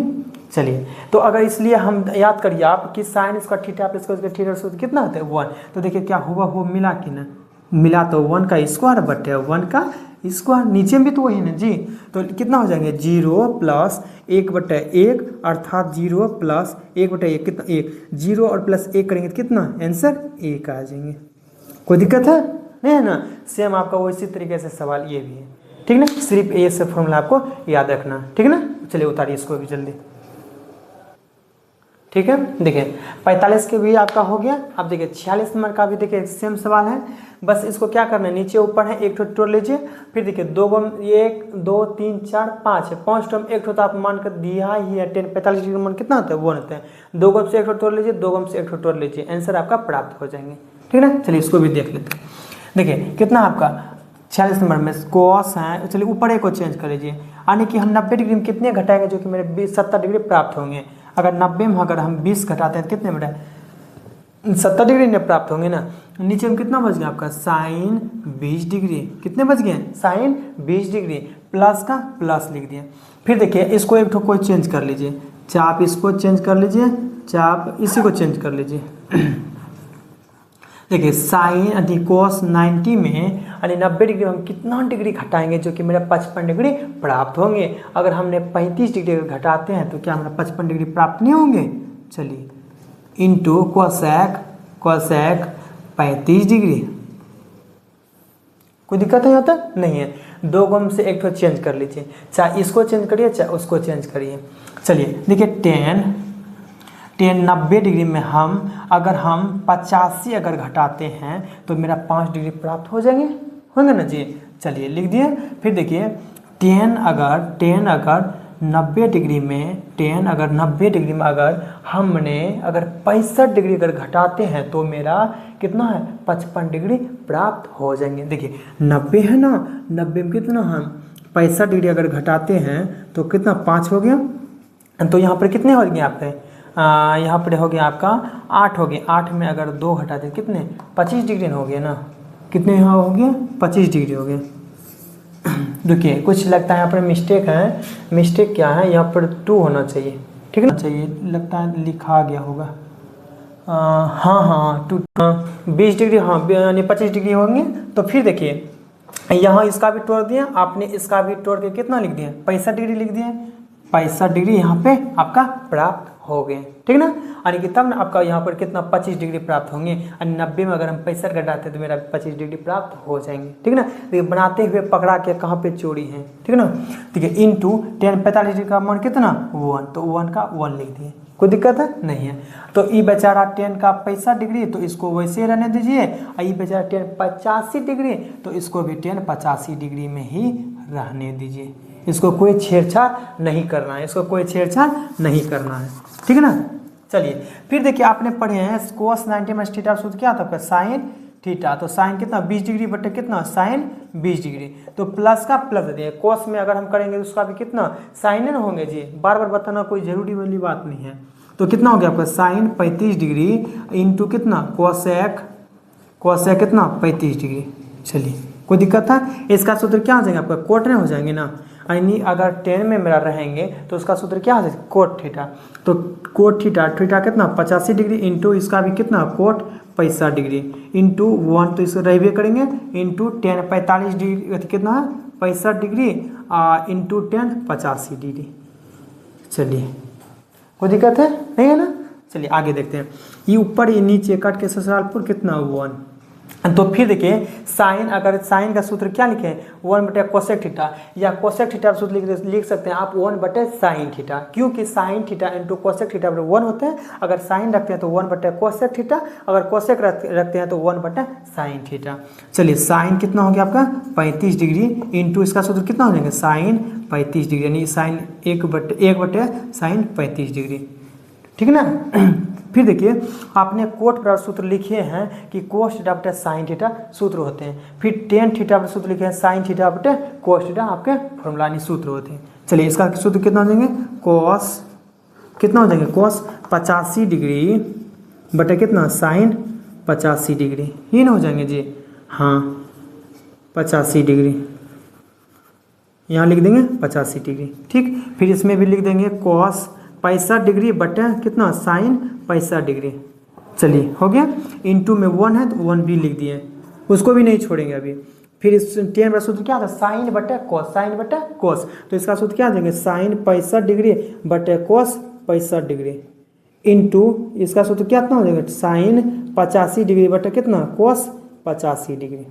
चलिए तो अगर इसलिए हम याद करिए आप कि sine square theta plus cos square theta सूत्र कितना होता है 1, तो देखिए क्या हुआ हो मिला कि ना मिला, तो 1 का स्क्वायर बटे 1 का स्क्वायर, नीचे में भी तो वही ना जी, तो कितना हो जाएंगे 0 प्लस 1/1 अर्थात 0 प्लस 1/1 कितना 1, 0 और प्लस 1 करेंगे तो कितना आंसर 1 आ जाएंगे, कोई दिक्कत है नहीं है ना। सेम आपका वैसी तरीके से सवाल ये भी है, ठीक ना, सिर्फ ए से फॉर्मूला आपको याद रखना, ठीक ना। चलिए उतारिए इसको भी जल्दी, ठीक है। देखिए 45 के भी आपका हो गया। अब देखिए 46 नंबर का भी देखिए सेम सवाल है, बस इसको क्या करना है नीचे ऊपर है एक ठो तोड़ लीजिए, फिर देखिए 2 गम 1 2 3 4 5 है, 5 टर्म एक ठो तो आप मान कर दिया ही है 10 45 डिग्री मान कितना होता है 1 होता है, 2 गम से एक ठो तोड़ लीजिए, 2 गम से एक ठो तोड़ लीजिए, आंसर आपका प्राप्त हो जाएंगे, ठीक है ना। चलिए इसको भी देख लेते हैं। देखिए कितना आपका 46 नंबर में कोस है, चलिए ऊपर एक को चेंज कर लीजिए, यानी कि हम 90 डिग्री में कितने घटाएंगे जो कि मेरे 70 डिग्री प्राप्त होंगे। अगर 90 में अगर हम 20 घटाते हैं तो कितने बेटा 70 डिग्री में प्राप्त होंगे ना। नीचे में कितना बच गया आपका साइन 20 डिग्री, कितने बच गए साइन 20 डिग्री प्लस का प्लस लिख दिए। फिर देखिए इसको एक ठो कोई चेंज कर लीजिए, चाप इसको चेंज कर लीजिए, चाप इसी को चेंज कर लीजिए। देखिए साइन यानी कोस 90 में यानी 90 डिग्री हम कितना डिग्री घटाएंगे जो कि मेरा 55 डिग्री प्राप्त होंगे। अगर हमने 35 डिग्री घटाते हैं तो क्या हमारा 55 डिग्री प्राप्त नहीं होंगे। चलिए इंटू कोसेक 35 डिग्री, कोई दिक्कत नहीं होता नहीं है। 2 गम से एक ठो चेंज कर लीजिए, चाहे इसको चेंज करिए चाहे उसको चेंज करिए। चलिए देखिए 10 90 डिग्री में हम अगर हम 85 अगर घटाते हैं तो मेरा 5 डिग्री प्राप्त हो जाएंगे, होंगे ना जी। चलिए लिख दिए। फिर देखिए 10 अगर 90 डिग्री में 10 अगर 90 डिग्री में अगर हमने अगर 65 डिग्री अगर घटाते हैं तो मेरा कितना है 55 डिग्री प्राप्त हो जाएंगे। देखिए 90 है ना, 90 में कितना हम 65 डिग्री अगर घटाते हैं तो कितना 5 हो गया, तो यहाँ पर कितने हो गए आपके यहाँ पर हो गया आपका 8 हो गया। 8 में अगर 2 घटा दें कितने 25 डिग्री हो गया ना, कितने यहाँ हो गया 25 डिग्री हो गया। देखिए कुछ लगता है यहाँ पर मिस्टेक है, मिस्टेक क्या है यहाँ पर 2 होना चाहिए, ठीक है ना, चाहिए लगता है लिखा गया होगा। हाँ 20 डिग्री हाँ यानी 25 डिग्री होंगे। तो फिर देखिए यहाँ इसका भी तोड़ दिया आपने, इसका भी तोड़ के कितना लिख दिया 65 डिग्री लिख दिए, 65 डिग्री यहाँ पे आपका प्राप्त हो गए, ठीक ना। यानी कि तब ना आपका यहाँ पर कितना 25 डिग्री प्राप्त होंगे। 90 में अगर हम 65 घटाते तो मेरा 25 डिग्री प्राप्त हो जाएंगे, ठीक ना। देखिए बनाते हुए पकड़ा के कहाँ पे चोरी है, ठीक ना। ठीक है इंटू 10 45 डिग्री का मान कितना 1, तो 1 का 1 लिख दिए, कोई दिक्कत है नहीं है। तो ये बेचारा 10 का 65 डिग्री तो इसको वैसे रहने दीजिए, और ये बेचारा 10 85 डिग्री तो इसको भी 10 85 डिग्री में ही रहने दीजिए। इसको कोई छेड़छाड़ नहीं करना है, इसको कोई छेड़छाड़ नहीं करना है, ठीक है ना। चलिए फिर देखिए आपने पढ़े हैं कोस 90 माइनस थीटा सूत्र क्या था आपका साइन थीटा, तो साइन कितना 20 डिग्री बटे कितना साइन 20 डिग्री, तो प्लस का प्लस दे दिए। कोस में अगर हम करेंगे तो उसका भी कितना साइन न होंगे जी, बार बार बताना कोई जरूरी वाली बात नहीं है। तो कितना हो गया आपका साइन 35 डिग्री इंटू कितना कोसेक, कोसेक कितना 35 डिग्री। चलिए कोई दिक्कत है, इसका सूत्र क्या आ जाएगा आपका कोट नहीं हो जाएंगे ना, यानी अगर 10 में मेरा रहेंगे तो उसका सूत्र क्या आ जाएगा कोट थीटा। तो कोट थीटा, थीटा कितना 85 डिग्री इंटू इसका भी कितना कोट 65 डिग्री इंटू 1, तो इसको रहबे करेंगे इंटू 10 45 डिग्री कितना है 65 डिग्री इंटू 10 85 डिग्री। चलिए कोई दिक्कत है नहीं है ना। चलिए आगे देखते हैं, ये ऊपर ये नीचे कट के ससुरालपुर कितना 1, तो फिर देखिए साइन, अगर साइन का सूत्र क्या लिखे 1 बटे कोसेक थीटा, या कोसेक थीटा का सूत्र लिख सकते हैं आप 1 बटे साइन थीटा, क्योंकि sine theta into cosec theta बटे 1 होते हैं। अगर साइन रखते हैं तो 1 बटे कोसेक थीटा, अगर कोसेक रखते हैं तो 1 बटे साइन थीटा। चलिए साइन कितना हो गया आपका 35 डिग्री इंटू इसका सूत्र कितना हो जाएगा साइन 35 डिग्री, यानी साइन 1 बटे साइन 35 डिग्री, ठीक है ना। फिर देखिए आपने कोट बराबर सूत्र लिखे हैं कि कोस थीटा बटे साइन थीटा सूत्र होते हैं, फिर टेन थीटा बटे सूत्र लिखे हैं साइन थीटा बटे कोस थीटा आपके फॉर्मूला सूत्र होते हैं। चलिए इसका सूत्र कितना हो जाएंगे कोस कितना हो जाएंगे कोस 85 डिग्री बटे कितना साइन 85 डिग्री, ये ना हो जाएंगे जी, हाँ 85 डिग्री, यहाँ लिख देंगे 85 डिग्री, ठीक। फिर इसमें भी लिख देंगे कोस 65 डिग्री बटे कितना साइन 65 डिग्री। चलिए हो गया, इंटू में 1 है तो 1 भी लिख दिए, उसको भी नहीं छोड़ेंगे अभी। फिर इस 10 का सूत्र क्या था साइन बटे कोस, साइन बटे कोस, तो इसका सूत्र क्या आ जाएंगे साइन 65 डिग्री बटे कोस 65 डिग्री इंटू इसका सूत्र क्या हो जाएगा साइन 85 डिग्री बटे कितना कोस 85 डिग्री।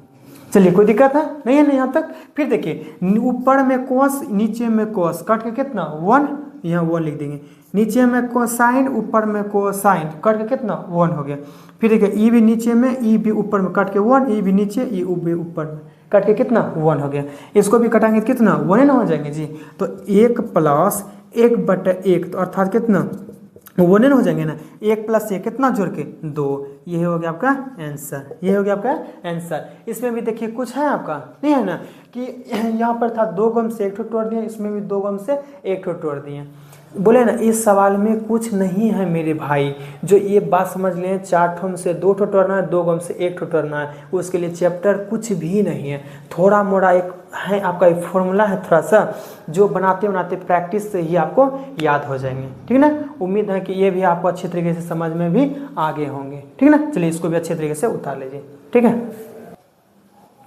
चलिए कोई दिक्कत है नहीं है ना यहाँ तक। फिर देखिए ऊपर में कोस नीचे में कोस कट के कितना 1, यहाँ 1 लिख देंगे, नीचे में कोसाइन ऊपर में कोसाइन कट के कितना 1 हो गया। फिर देखिए ई भी नीचे में ई भी ऊपर में कट के 1, ई भी नीचे ई भी ऊपर में कट के कितना 1 हो गया। इसको भी कटाएंगे तो कितना 1 ना हो जाएंगे जी, तो 1 प्लस 1 बटे 1 तो अर्थात कितना 1 हो जाएंगे ना, 1 प्लस 1 कितना जोड़ के 2, ये हो गया आपका आंसर, ये हो गया आपका आंसर। इसमें भी देखिए कुछ है आपका नहीं है ना, कि यहाँ पर था 2 गम से 1 ठो तोड़ दिए, इसमें भी 2 गम से 1 ठो तोड़ दिए। बोले ना इस सवाल में कुछ नहीं है मेरे भाई, जो ये बात समझ लें 4 ठो से 2 ठो तोड़ना है, 2 गम से 1 ठो तोड़ना है, उसके लिए चैप्टर कुछ भी नहीं है, थोड़ा मोड़ा एक है आपका एक फॉर्मूला है थोड़ा सा, जो बनाते बनाते प्रैक्टिस से ही आपको याद हो जाएंगे, ठीक है ना। उम्मीद है कि ये भी आपको अच्छे तरीके से समझ में भी आगे होंगे, ठीक है ना। चलिए इसको भी अच्छे तरीके से उतार लीजिए, ठीक है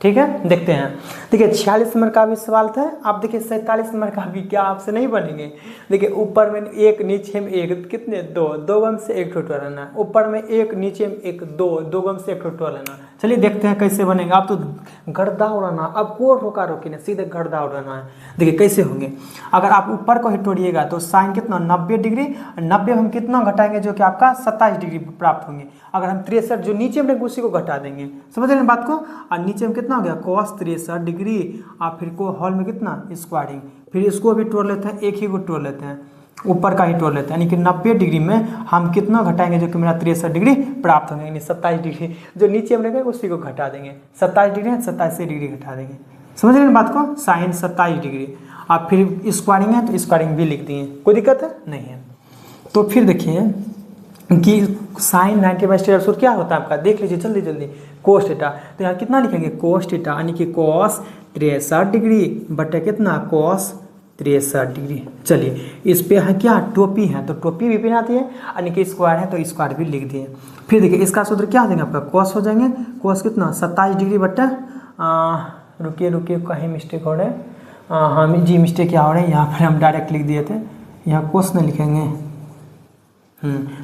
ठीक है। देखते हैं, देखिए 46 नंबर का भी सवाल था, आप देखिए 47 नंबर का भी क्या आपसे नहीं बनेंगे। देखिए ऊपर में 1 नीचे में 1 कितने 2 गम से 1 ठो लेना, ऊपर में 1 नीचे में 1 2 गम से 1 ठो लेना। चलिए देखते हैं कैसे बनेगा। आप तो गर्दा उड़ाना, अब को रोका रोकी ना, सीधे गर्दा उड़ाना है। देखिए कैसे होंगे, अगर आप ऊपर को ही तोड़िएगा तो साइन कितना 90 डिग्री, 90 हम कितना घटाएंगे जो कि आपका 27 डिग्री प्राप्त होंगे। अगर हम 63 जो नीचे में उसी को घटा देंगे, समझ रहे हैं बात को। और नीचे में कितना हो गया cos 63 डिग्री, और फिर को हॉल में कितना स्क्वायरिंग, फिर इसको भी तोड़ लेते हैं, एक ही को तोड़ लेते हैं, ऊपर का ही तोड़ लेते हैं, यानी कि 90 डिग्री में हम कितना घटाएंगे जो कि मेरा 63 डिग्री प्राप्त होंगे, यानी 27 डिग्री जो नीचे में रहेगा उसी को घटा देंगे, 27 डिग्री है 27 डिग्री घटा देंगे, समझ रहे हैं बात को। साइन 27 डिग्री, आप फिर स्क्वायरिंग है तो स्क्वायरिंग भी लिख दिए, कोई दिक्कत है नहीं है। तो फिर देखिए कि साइन 90 सूत्र क्या होता है आपका, देख लीजिए जल्दी जल्दी, कोस थीटा, तो यहाँ कितना लिखेंगे कोस थीटा, यानी कि कोस 63 डिग्री बटे कितना कोस 63 डिग्री। चलिए इस पे है क्या टोपी है, तो टोपी भी पहनाती है, यानी कि स्क्वायर है तो स्क्वायर भी लिख दिए। फिर देखिए इसका सूत्र क्या हो जाएगा आपका कोस हो जाएंगे, कोस कितना 27 डिग्री बटे रुकिए कहीं मिस्टेक हो रहा है, हाँ जी मिस्टेक क्या हो रहा है, यहाँ पर हम डायरेक्ट लिख दिए थे, यहाँ कोस नहीं लिखेंगे,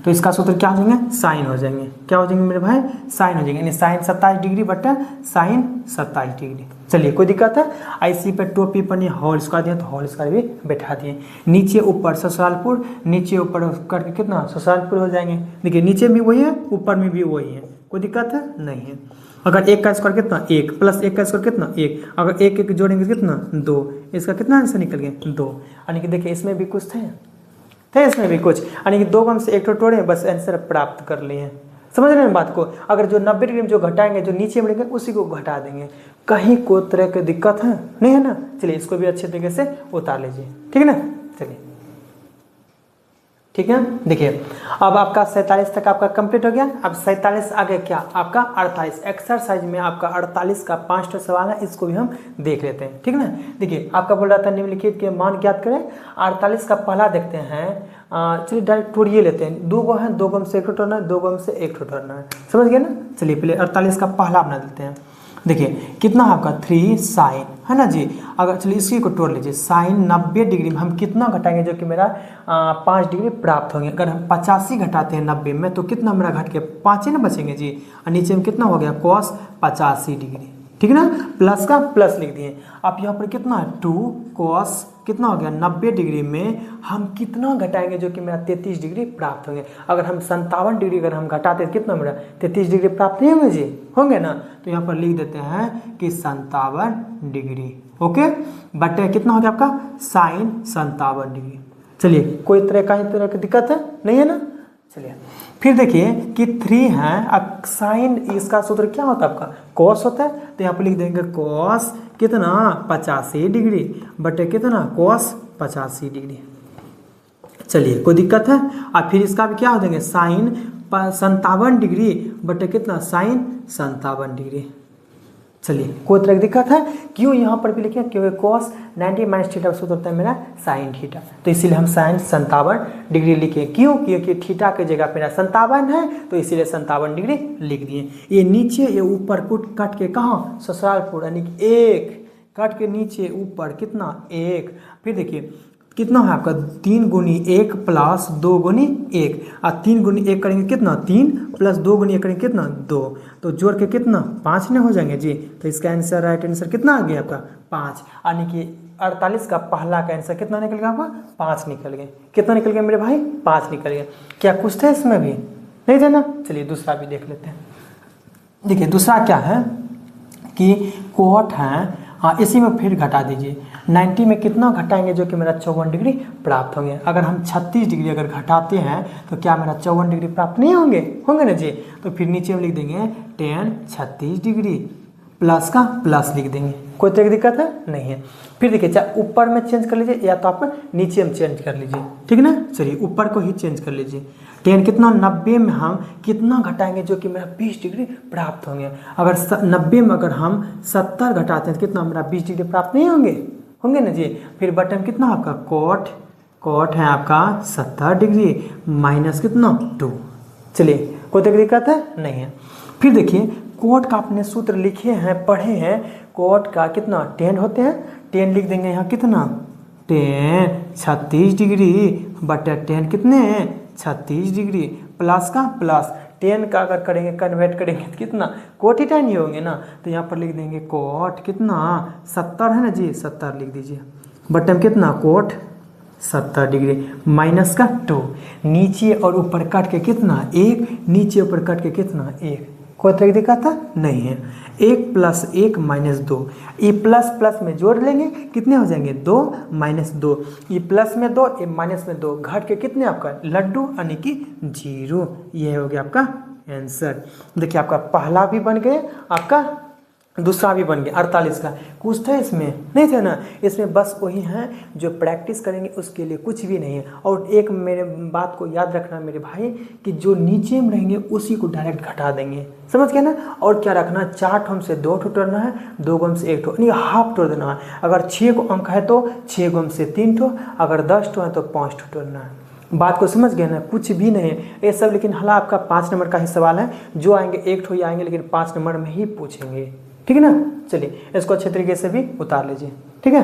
तो इसका सूत्र क्या हो जाएंगे साइन हो जाएंगे, क्या हो जाएंगे मेरे भाई साइन हो जाएंगे, यानी साइन 27 डिग्री बटा साइन 27 डिग्री। चलिए कोई दिक्कत है, ऐसी पे टोपी पर हॉल स्क्वायर दिया तो हॉल स्क्वायर भी बैठा दिए, नीचे ऊपर ससुरालपुर, नीचे ऊपर करके कितना ससुरालपुर हो जाएंगे। देखिए नीचे भी वही है ऊपर में भी वही है, कोई दिक्कत है नहीं है। अगर 1 का स्क्वायर कितना 1 प्लस 1 का स्क्वायर कितना 1, अगर 1 1 जोड़ेंगे कितना 2, इसका कितना आंसर निकल गया 2, यानी कि देखिए इसमें भी कुछ थे इसमें भी कुछ, यानी कि 2 गम से 1 ठो तोड़े बस आंसर प्राप्त कर लिए, समझ रहे हैं बात को। अगर जो 90 डिग्री में जो घटाएंगे, जो नीचे मिलेंगे उसी को घटा देंगे। कहीं कोई तरह की दिक्कत है नहीं है ना। चलिए इसको भी अच्छे तरीके से उतार लीजिए, ठीक है ना। चलिए ठीक है, देखिए अब आपका 47 तक आपका कंप्लीट हो गया। अब 47 आगे क्या आपका 48, एक्सरसाइज में आपका 48 का 5 सवाल है, इसको भी हम देख लेते हैं, ठीक है ना। देखिए आपका बोल रहा था निम्नलिखित के मान ज्ञात करें। 48 का पहला देखते हैं, चलिए डायरेक्ट तोड़िए लेते हैं। 2 गो है, 2 गो में से 1 ठो तोड़ना है, 2 गो में से 1 ठो तोड़ना है, समझ गए ना। चलिए पहले 48 का पहला बना देते हैं। देखिए कितना है आपका 3 साइन है ना जी। अगर चलिए इसी को तोड़ लीजिए, साइन 90 डिग्री में हम कितना घटाएंगे जो कि मेरा 5 डिग्री प्राप्त होंगे। अगर हम 85 घटाते हैं 90 में तो कितना मेरा घट के 5 ही ना बचेंगे जी। और नीचे में कितना हो गया cos 85 डिग्री, ठीक है ना। प्लस का प्लस लिख दिए। आप यहाँ पर कितना है 2 cos कितना हो गया 90 डिग्री में हम कितना घटाएंगे जो कि मेरा 33 डिग्री प्राप्त होंगे। अगर हम 57 डिग्री अगर हम घटाते हैं कितना मेरा 33 डिग्री प्राप्त नहीं होंगे जी, होंगे ना। तो यहाँ पर लिख देते हैं कि 57 डिग्री, ओके। बटे कितना हो गया आपका साइन 57 डिग्री। चलिए कोई तरह की दिक्कत है नहीं है ना। चलिए फिर देखिए कि 3 है, अब साइन इसका सूत्र क्या होता है आपका cos होता है। तो यहाँ पर लिख देंगे cos कितना 85 डिग्री बटे कितना cos 85 डिग्री। चलिए कोई दिक्कत है। और फिर इसका भी क्या हो देंगे साइन 57 डिग्री बटे कितना साइन 57 डिग्री। चलिए कोई तरह की दिक्कत है। क्यों यहाँ पर भी लिखे क्योंकि cos 90 माइनस थीटा का सूत्र होता है मेरा साइन थीटा, तो इसीलिए हम साइन 57 डिग्री लिखे। क्यों, क्योंकि थीटा की जगह मेरा 57 है तो इसीलिए 57 डिग्री लिख दिए। ये नीचे ये ऊपर कुट कट के कहाँ ससुरालपुर यानी कि 1 कट के नीचे ऊपर कितना 1। फिर देखिए कितना है आपका 3 गुनी 1 प्लस 2 गुनी 1 और 3 गुनी 1 करेंगे कितना 3 प्लस 2 गुनी 1 करेंगे कितना 2, तो जोड़ के कितना 5 ने हो जाएंगे जी। तो इसका आंसर राइट आंसर कितना आ गया आपका 5, यानी कि 48 का पहला का आंसर कितना निकल गया आपका 5 निकल गए। कितना निकल गया मेरे भाई 5 निकल गया। क्या कुछ थे इसमें भी नहीं थे ना। चलिए दूसरा भी देख लेते हैं। देखिए दूसरा क्या है कि कोट है, हाँ इसी में फिर घटा दीजिए। 90 में कितना घटाएंगे जो कि मेरा 54 डिग्री प्राप्त होंगे। अगर हम 36 डिग्री अगर घटाते हैं तो क्या मेरा 54 डिग्री प्राप्त नहीं होंगे, होंगे ना जी। तो फिर नीचे में लिख देंगे 10 36 डिग्री प्लस का प्लस लिख देंगे। कोई तरह की दिक्कत है नहीं है। फिर देखिए चाहे ऊपर में चेंज कर लीजिए या तो आप नीचे में चेंज कर लीजिए, ठीक है ना। चलिए ऊपर को ही चेंज कर लीजिए। 10 कितना 90 में हम कितना घटाएंगे जो कि मेरा 20 डिग्री प्राप्त होंगे। अगर 90 में अगर हम 70 घटाते हैं तो कितना मेरा 20 डिग्री प्राप्त नहीं होंगे, होंगे ना जी। फिर बटन कितना आपका कोट है आपका 70 डिग्री माइनस कितना 2। चलिए कोई दिक्कत है नहीं है। फिर देखिए कोट का आपने सूत्र लिखे हैं पढ़े हैं। कोट का कितना 10 होते हैं, 10 लिख देंगे यहाँ कितना 10 36 डिग्री बटे 10 कितने 36 डिग्री प्लस का प्लस 10 का अगर करेंगे कन्वर्ट करेंगे तो कितना कोट ही 10 ही होंगे ना। तो यहाँ पर लिख देंगे कोट कितना 70 है ना जी 70 लिख दीजिए बटन कितना कोट 70 डिग्री माइनस का 2 नीचे और ऊपर काट के कितना 1 नीचे ऊपर काट के कितना 1। कोई तरह की दिक्कत नहीं है। 1 प्लस 1 माइनस 2 ये प्लस प्लस में जोड़ लेंगे कितने हो जाएंगे 2 माइनस 2 ये प्लस में 2 ये माइनस में 2 घट के कितने आपका लड्डू यानी कि 0। ये हो गया आपका आंसर। देखिए आपका पहला भी बन गया आपका दूसरा भी बन गया 48 का। कुछ थे इसमें नहीं थे ना, इसमें बस वही हैं जो प्रैक्टिस करेंगे उसके लिए कुछ भी नहीं है। और एक मेरे बात को याद रखना मेरे भाई कि जो नीचे में रहेंगे उसी को डायरेक्ट घटा देंगे, समझ गए ना। और क्या रखना 4 ठो से 2 ठो तोड़ना है, 2 गो से 1 ठो नहीं हाफ तोड़ देना है। अगर 6 को अंक है तो 6 गो से 3 ठो, अगर 10 ठो है तो 5 ठो तोड़ना है। बात को समझ गए ना, कुछ भी नहीं है ये सब। लेकिन हाला आपका 5 नंबर का ही सवाल है, जो आएंगे 1 ठो ही आएंगे लेकिन 5 नंबर में ही पूछेंगे, ठीक है ना। चलिए इसको अच्छे तरीके से भी उतार लीजिए, ठीक है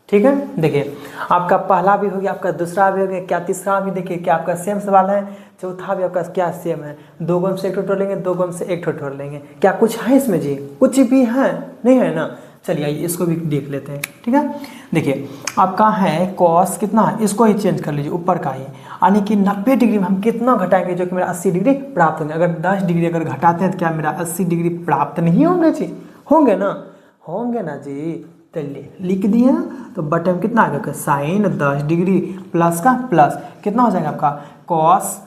ठीक है। देखिए आपका पहला भी हो गया, आपका दूसरा भी हो गया, क्या तीसरा भी देखिए क्या आपका सेम सवाल है। चौथा भी आपका क्या सेम है, 2 गो से 1 ठो तोड़ लेंगे, 2 गो से 1 ठो तोड़ लेंगे। क्या कुछ है इसमें जी, कुछ भी है नहीं है ना। चलिए आइए इसको भी देख लेते हैं, ठीक है। देखिए आपका है कॉस कितना है, इसको ही चेंज कर लीजिए ऊपर का ही, यानी कि 90 डिग्री में हम कितना घटाएंगे जो कि मेरा 80 डिग्री प्राप्त होंगे। अगर 10 डिग्री अगर घटाते हैं तो क्या मेरा 80 डिग्री प्राप्त नहीं होंगे जी, होंगे ना, होंगे ना जी। चलिए लिख दिए ना, तो बटन कितना आ गया साइन 10 डिग्री प्लस का प्लस कितना हो जाएगा आपका कॉस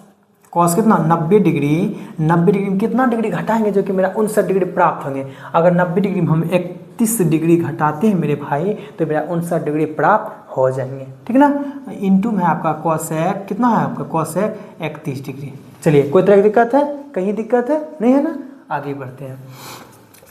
कॉस कितना 90 डिग्री, 90 डिग्री में कितना डिग्री घटाएंगे जो कि मेरा 59 डिग्री प्राप्त होंगे। अगर 90 डिग्री में हम 31 डिग्री घटाते हैं मेरे भाई तो मेरा 59 डिग्री प्राप्त हो जाएंगे, ठीक है ना। इंटू में आपका कॉसेक कितना है आपका कॉसेक 31 डिग्री। चलिए कोई तरह की दिक्कत है, कहीं दिक्कत है नहीं है ना, आगे बढ़ते हैं।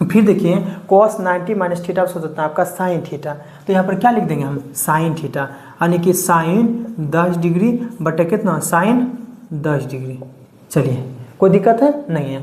फिर देखिए cos 90 माइनस थीटा हो जाता है आपका साइन थीटा, तो यहाँ पर क्या लिख देंगे हम साइन थीटा, यानी कि साइन 10 डिग्री बटे कितना साइन 10 डिग्री। चलिए कोई दिक्कत है नहीं है,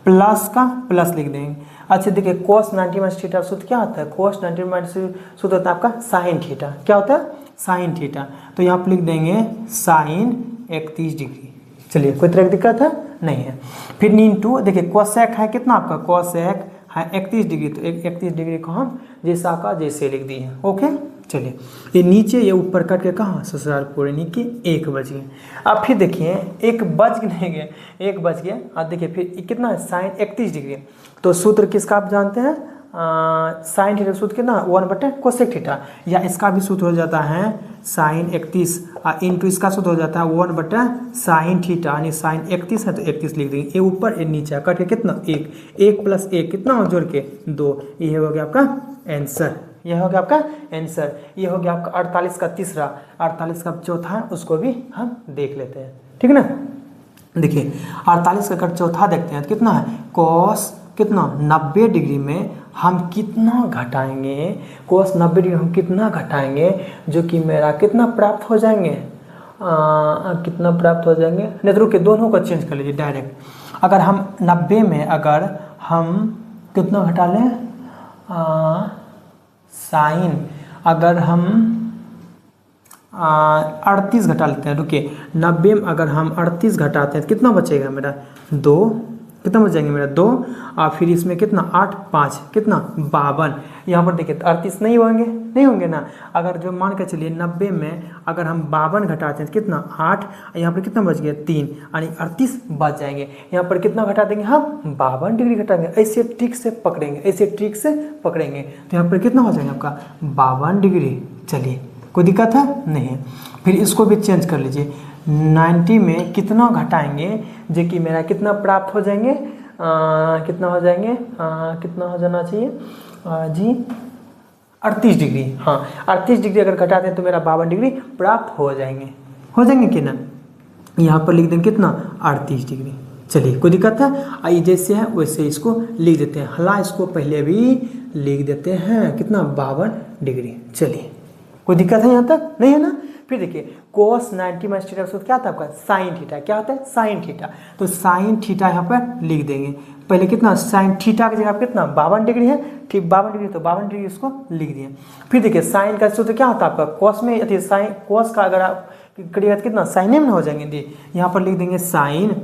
प्लस का प्लस लिख देंगे। अच्छा देखिए cos 90 माइनस थीटा सूत्र क्या होता है, cos 90 माइनस सूत्र होता है आपका साइन थीटा, क्या होता है साइन थीटा, तो यहाँ पर लिख देंगे साइन 31 डिग्री। चलिए कोई तरह की दिक्कत है नहीं है। फिर नीन2 देखिए कोसेक है कितना आपका कोसेक है 31 डिग्री, तो 31 डिग्री को हम जैसा का जैसे लिख दिए, ओके। चलिए ये नीचे ये ऊपर कट के कहाँ ससुराल पूर्णी की 1 बज गए। अब फिर देखिए 1 बज नहीं गए, 1 बज गया। अब देखिए फिर कितना है साइन 31 डिग्री, तो सूत्र किसका आप जानते हैं साइन थीटा सूत्र कितना 1 बटे कोसेक थीटा, या इसका भी सूत्र हो जाता है साइन 31 इंटू इसका सूत्र हो जाता है 1 बटे साइन थीटा, यानी साइन 31 है तो 31 लिख देंगे। ये ऊपर ये नीचे कट के कितना 1 प्लस 1 कितना हो जोड़ के 2, ये हो गया आपका आंसर, यह हो गया आपका आंसर। ये हो गया आपका 48 का तीसरा, 48 का चौथा है उसको भी हम देख लेते हैं, ठीक है ना। देखिए 48 का चौथा देखते हैं तो कितना है कॉस कितना 90 डिग्री में हम कितना घटाएंगे, कोस 90 डिग्री हम कितना घटाएंगे जो कि मेरा कितना प्राप्त हो जाएंगे, कितना प्राप्त हो जाएंगे। नहीं तो रुके दोनों को चेंज कर लीजिए डायरेक्ट। अगर हम 90 में अगर हम कितना घटा लें साइन, अगर हम 38 घटा लेते हैं, रुकिए 90 में अगर हम 38 घटाते हैं तो कितना बचेगा मेरा 2, कितना बच जाएंगे मेरा 2, और फिर इसमें कितना 8 5 कितना 52। यहाँ पर देखिए 38 नहीं होंगे ना। अगर जो मान के चलिए 90 में अगर हम 52 घटाते हैं तो कितना 8, यहाँ पर कितना बच गया 3, यानी 38 बच जाएंगे। यहाँ पर कितना घटा देंगे हम 52 डिग्री घटाएंगे, ऐसे ट्रिक से पकड़ेंगे, ऐसे ट्रिक से पकड़ेंगे तो यहाँ पर कितना हो जाएगा आपका 52 डिग्री। चलिए कोई दिक्कत है नहीं है। फिर इसको भी चेंज कर लीजिए, 90 में कितना घटाएंगे जो कि मेरा कितना प्राप्त हो जाएंगे, कितना हो जाएंगे, कितना हो जाना चाहिए जी 38 डिग्री। हाँ 38 डिग्री अगर घटाते हैं तो मेरा 52 डिग्री प्राप्त हो जाएंगे कि ना। यहाँ पर लिख देंगे कितना 38 डिग्री। चलिए कोई दिक्कत है, आइए जैसे है वैसे इसको लिख देते हैं, हला इसको पहले भी लिख देते हैं कितना 52 डिग्री। चलिए कोई दिक्कत है यहाँ तक नहीं है ना। फिर देखिए cos 90 माइनस थीटा सूत्र क्या था आपका साइन थीटा, क्या होता है साइन थीटा, तो साइन थीटा यहाँ पर लिख देंगे। पहले कितना साइन थीटा की जगह कितना 52 डिग्री है, ठीक 52 डिग्री, तो 52 डिग्री इसको लिख दिए। फिर देखिए साइन का सूत्र क्या होता है आपका कॉस में, यदि साइन कॉस का अगर आप करिएगा तो कितना साइन में हो जाएंगे दी, यहाँ पर लिख देंगे साइन,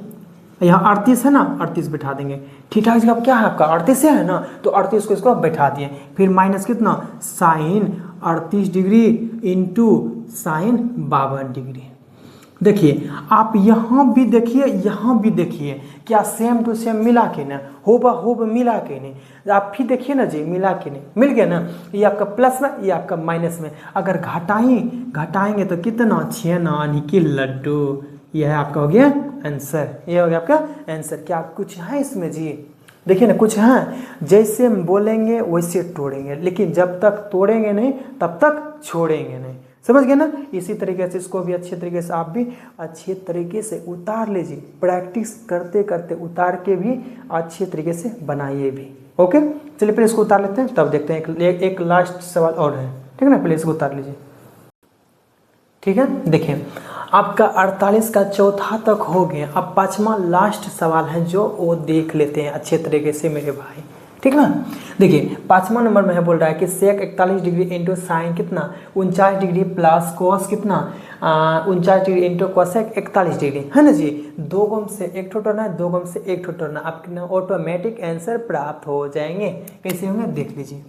यहाँ 38 है ना 38 बैठा देंगे, थीटा की जगह क्या है आपका 38 है ना, तो 38 को इसको बैठा दिए। फिर माइनस कितना sine 38 degree into sine 52 degree. देखिए आप यहाँ भी देखिए क्या सेम टू सेम मिला के ना, होब मिला के नहीं। आप फिर देखिए ना जी मिला के नहीं, मिल गया ना, ये आपका प्लस में ये आपका माइनस में। अगर घटाएंगे तो कितना 6 नानी के लड्डू, यह है आपका हो गया आंसर, ये हो गया आपका आंसर। क्या कुछ है इसमें जी, देखिए ना कुछ है, जैसे हम बोलेंगे वैसे तोड़ेंगे, लेकिन जब तक तोड़ेंगे नहीं तब तक छोड़ेंगे नहीं, समझ गए ना। इसी तरीके से इसको भी अच्छे तरीके से आप भी अच्छे तरीके से उतार लीजिए, प्रैक्टिस करते करते उतार के भी अच्छे तरीके से बनाइए भी, ओके। चलिए पहले इसको उतार लेते हैं तब देखते हैं, एक लास्ट सवाल और है, ठीक है ना, पहले इसको उतार लीजिए, ठीक है। देखिए आपका 48 का चौथा तक हो गया, अब 5वां लास्ट सवाल है जो वो देख लेते हैं अच्छे तरीके से मेरे भाई, ठीक है ना। देखिए 5वां नंबर में है बोल रहा है कि सेक 41 डिग्री इंटू साइन कितना 49 डिग्री प्लस कोस कितना 49 डिग्री इंटू कोसेक 41 डिग्री, है ना जी। 2 गुम से 1 ठोटरना है, 2 गुम से 1 ठोटरना, आपके ऑटोमेटिक आंसर प्राप्त हो जाएंगे। कैसे होंगे देख लीजिए।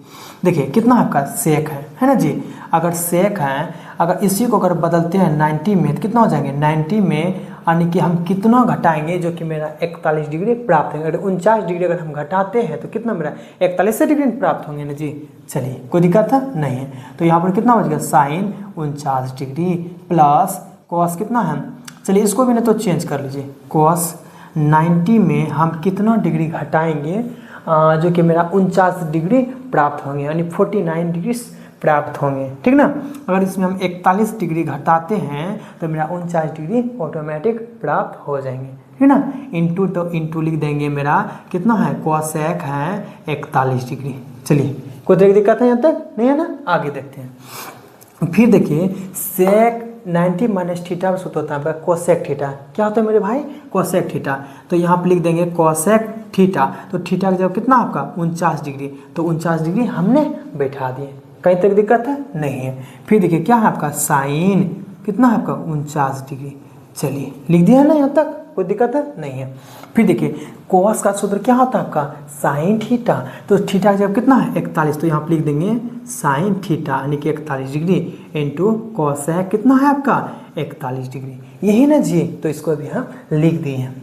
देखिए कितना आपका सेक है ना जी। अगर सेक है, अगर इसी को अगर बदलते हैं 90 में तो कितना हो जाएंगे 90 में, यानी कि हम कितना घटाएंगे जो कि मेरा 41 डिग्री प्राप्त होंगे। अगर 49 डिग्री अगर हम घटाते हैं तो कितना मेरा 41 डिग्री प्राप्त होंगे ना जी। चलिए कोई दिक्कत है नहीं है, तो यहाँ पर कितना बच गया साइन 49 डिग्री प्लस कॉस कितना है चलिए इसको भी ना तो चेंज कर लीजिए, cos 90 में हम कितना डिग्री घटाएंगे, जो कि मेरा 49 डिग्री प्राप्त होंगे, यानी 49 डिग्री प्राप्त होंगे, ठीक ना। अगर इसमें हम 41 डिग्री घटाते हैं तो मेरा 49 डिग्री ऑटोमेटिक प्राप्त हो जाएंगे, ठीक ना। इंटू तो इंटू लिख देंगे, मेरा कितना है, कोसेक है 41 डिग्री। चलिए कोई दिक्कत है यहाँ तक, नहीं है ना, आगे देखते हैं। फिर देखिए सेक 90 माइनस थीटा सूत्र होता है आपका कोसेक थीटा। क्या होता है मेरे भाई, कोसेक थीटा। तो यहाँ पर लिख देंगे कोसेक थीटा, तो थीटा का जब कितना आपका 49 डिग्री, तो 49 डिग्री हमने बैठा दिए, कहीं तक दिक्कत है, नहीं है। फिर देखिए क्या है आपका साइन, कितना है आपका 49 डिग्री। चलिए लिख दिया है ना, यहाँ तक कोई दिक्कत है, नहीं है। फिर देखिए कोस का सूत्र क्या होता है आपका, साइन थीटा, तो थीटा जब कितना है 41, तो यहाँ पर लिख देंगे साइन थीटा यानी कि 41 डिग्री इंटू कोसेक कितना है आपका 41 डिग्री, यही ना जी। तो इसको भी हम लिख दिए हैं।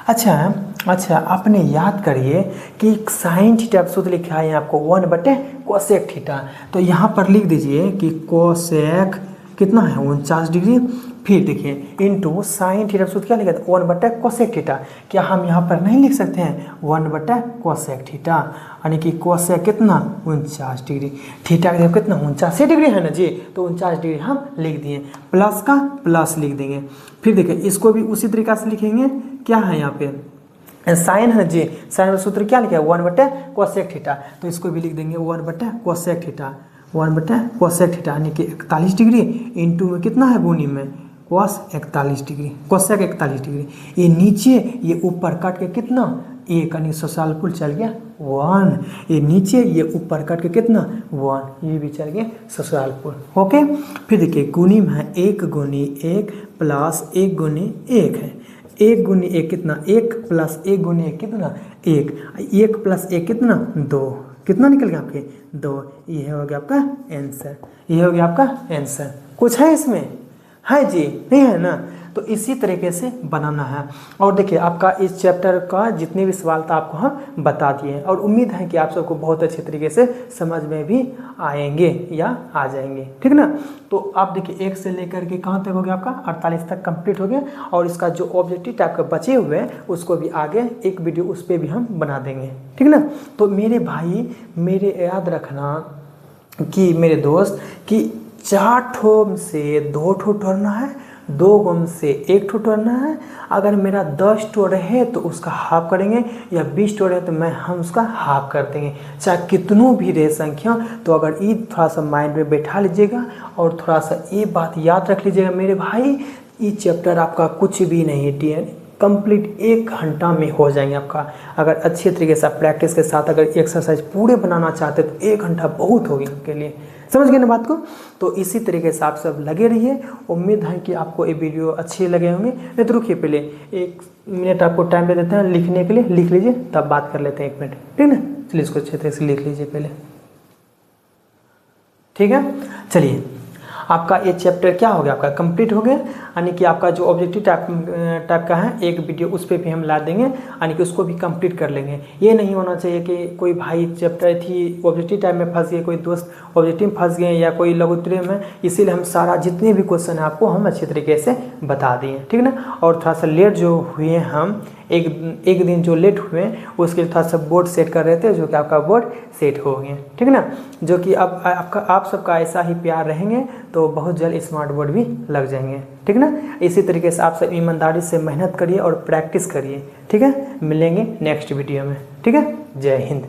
अच्छा आपने याद करिए कि साइन थीटा सूत्र लिखा है आपको 1 कोसेक थीटा, तो यहाँ पर लिख दीजिए कि कोसेक कितना है 49 डिग्री। फिर देखिए इनटू साइन थीटा सूत्र क्या लिखा था 1 कोसेक थीटा। क्या हम यहाँ पर नहीं लिख सकते हैं 1 कोसेक थीटा, यानी कि कोसेक कितना 49 डिग्री, थीटा का कितना 49 डिग्री है ना जी, तो 49 डिग्री हम लिख दिए, प्लस का प्लस लिख देंगे। फिर देखिए इसको भी उसी तरीका से लिखेंगे, क्या है यहाँ पे साइन है जी, साइन सूत्र क्या लिखा है 1 कोसेक थीटा, तो इसको भी लिख देंगे 1 कोसेक थीटा, 1 कोसेक थीटा यानी कि 41 डिग्री इंटू में कितना है गुनी में कोस 41 डिग्री, कोसेक 41 डिग्री। ये नीचे ये ऊपर काट के कितना 1 यानी ससुरालपुर चल गया 1, ये नीचे ये ऊपर काट के कितना 1, ये भी चल गया ससुरालपुर। ओके फिर देखिए गुनी में है 1 गुनी 1 प्लस 1 गुनी 1 है, 1 गुनी 1 कितना 1 प्लस 1 गुनी 1 कितना 1, 1 प्लस 1 कितना 2, कितना निकल गया आपके 2, ये हो गया आपका आंसर, ये हो गया आपका आंसर। कुछ है इसमें, है जी, नहीं है ना। तो इसी तरीके से बनाना है। और देखिए आपका इस चैप्टर का जितने भी सवाल था आपको हम बता दिए, और उम्मीद है कि आप सबको बहुत अच्छे तरीके से समझ में भी आएंगे या आ जाएंगे, ठीक ना। तो आप देखिए 1 से लेकर के कहाँ तक हो गया आपका 48 तक कंप्लीट हो गया, और इसका जो ऑब्जेक्टिव टाइप का बचे हुए हैं उसको भी आगे एक वीडियो उस पर भी हम बना देंगे, ठीक ना। तो मेरे भाई मेरे याद रखना कि मेरे दोस्त कि 4 ठो से 2 ठो टरना है, 2 गुम से 1 ठो टरना है। अगर मेरा 10 ठो रहे तो उसका हाफ करेंगे, या 20 ठो रहे तो हम उसका हाफ कर देंगे, चाहे कितनों भी रहे संख्या। तो अगर ये थोड़ा सा माइंड में बैठा लीजिएगा और थोड़ा सा ये बात याद रख लीजिएगा मेरे भाई, ये चैप्टर आपका कुछ भी नहीं है, कंप्लीट 1 घंटा में हो जाएंगे आपका। अगर अच्छे तरीके से प्रैक्टिस के साथ अगर एक्सरसाइज पूरे बनाना चाहते तो 1 घंटा बहुत होगी आपके लिए, समझ गए ना बात को। तो इसी तरीके से आप सब लगे रहिए। उम्मीद है कि आपको ये वीडियो अच्छे लगे होंगे। नहीं तो रुकिए पहले 1 मिनट आपको टाइम दे देते हैं लिखने के लिए, लिख लीजिए तब बात कर लेते हैं 1 मिनट, ठीक ना। चलिए इसको अच्छे तरीके से लिख लीजिए पहले, ठीक है। चलिए आपका ये चैप्टर क्या हो गया आपका कंप्लीट हो गया, यानी कि आपका जो ऑब्जेक्टिव टाइप का है एक वीडियो उस पर भी हम ला देंगे, यानी कि उसको भी कंप्लीट कर लेंगे। ये नहीं होना चाहिए कि कोई भाई चैप्टर थी ऑब्जेक्टिव टाइप में फंस गए, कोई दोस्त ऑब्जेक्टिव में फंस गए, या कोई लघुत्तरीय में, इसीलिए हम सारा जितने भी क्वेश्चन है आपको हम अच्छे तरीके से बता दिए, ठीक ना। और थोड़ा सा लेट जो हुए हम एक दिन जो लेट हुए उसके लिए थोड़ा सा बोर्ड सेट कर रहे थे, जो कि आपका बोर्ड सेट हो गया, ठीक ना। जो कि अब आपका आप सबका ऐसा ही प्यार रहेंगे तो बहुत जल्द स्मार्ट बोर्ड भी लग जाएंगे, ठीक ना। इसी तरीके से आप सब ईमानदारी से मेहनत करिए और प्रैक्टिस करिए, ठीक है। मिलेंगे नेक्स्ट वीडियो में, ठीक है। जय हिंद।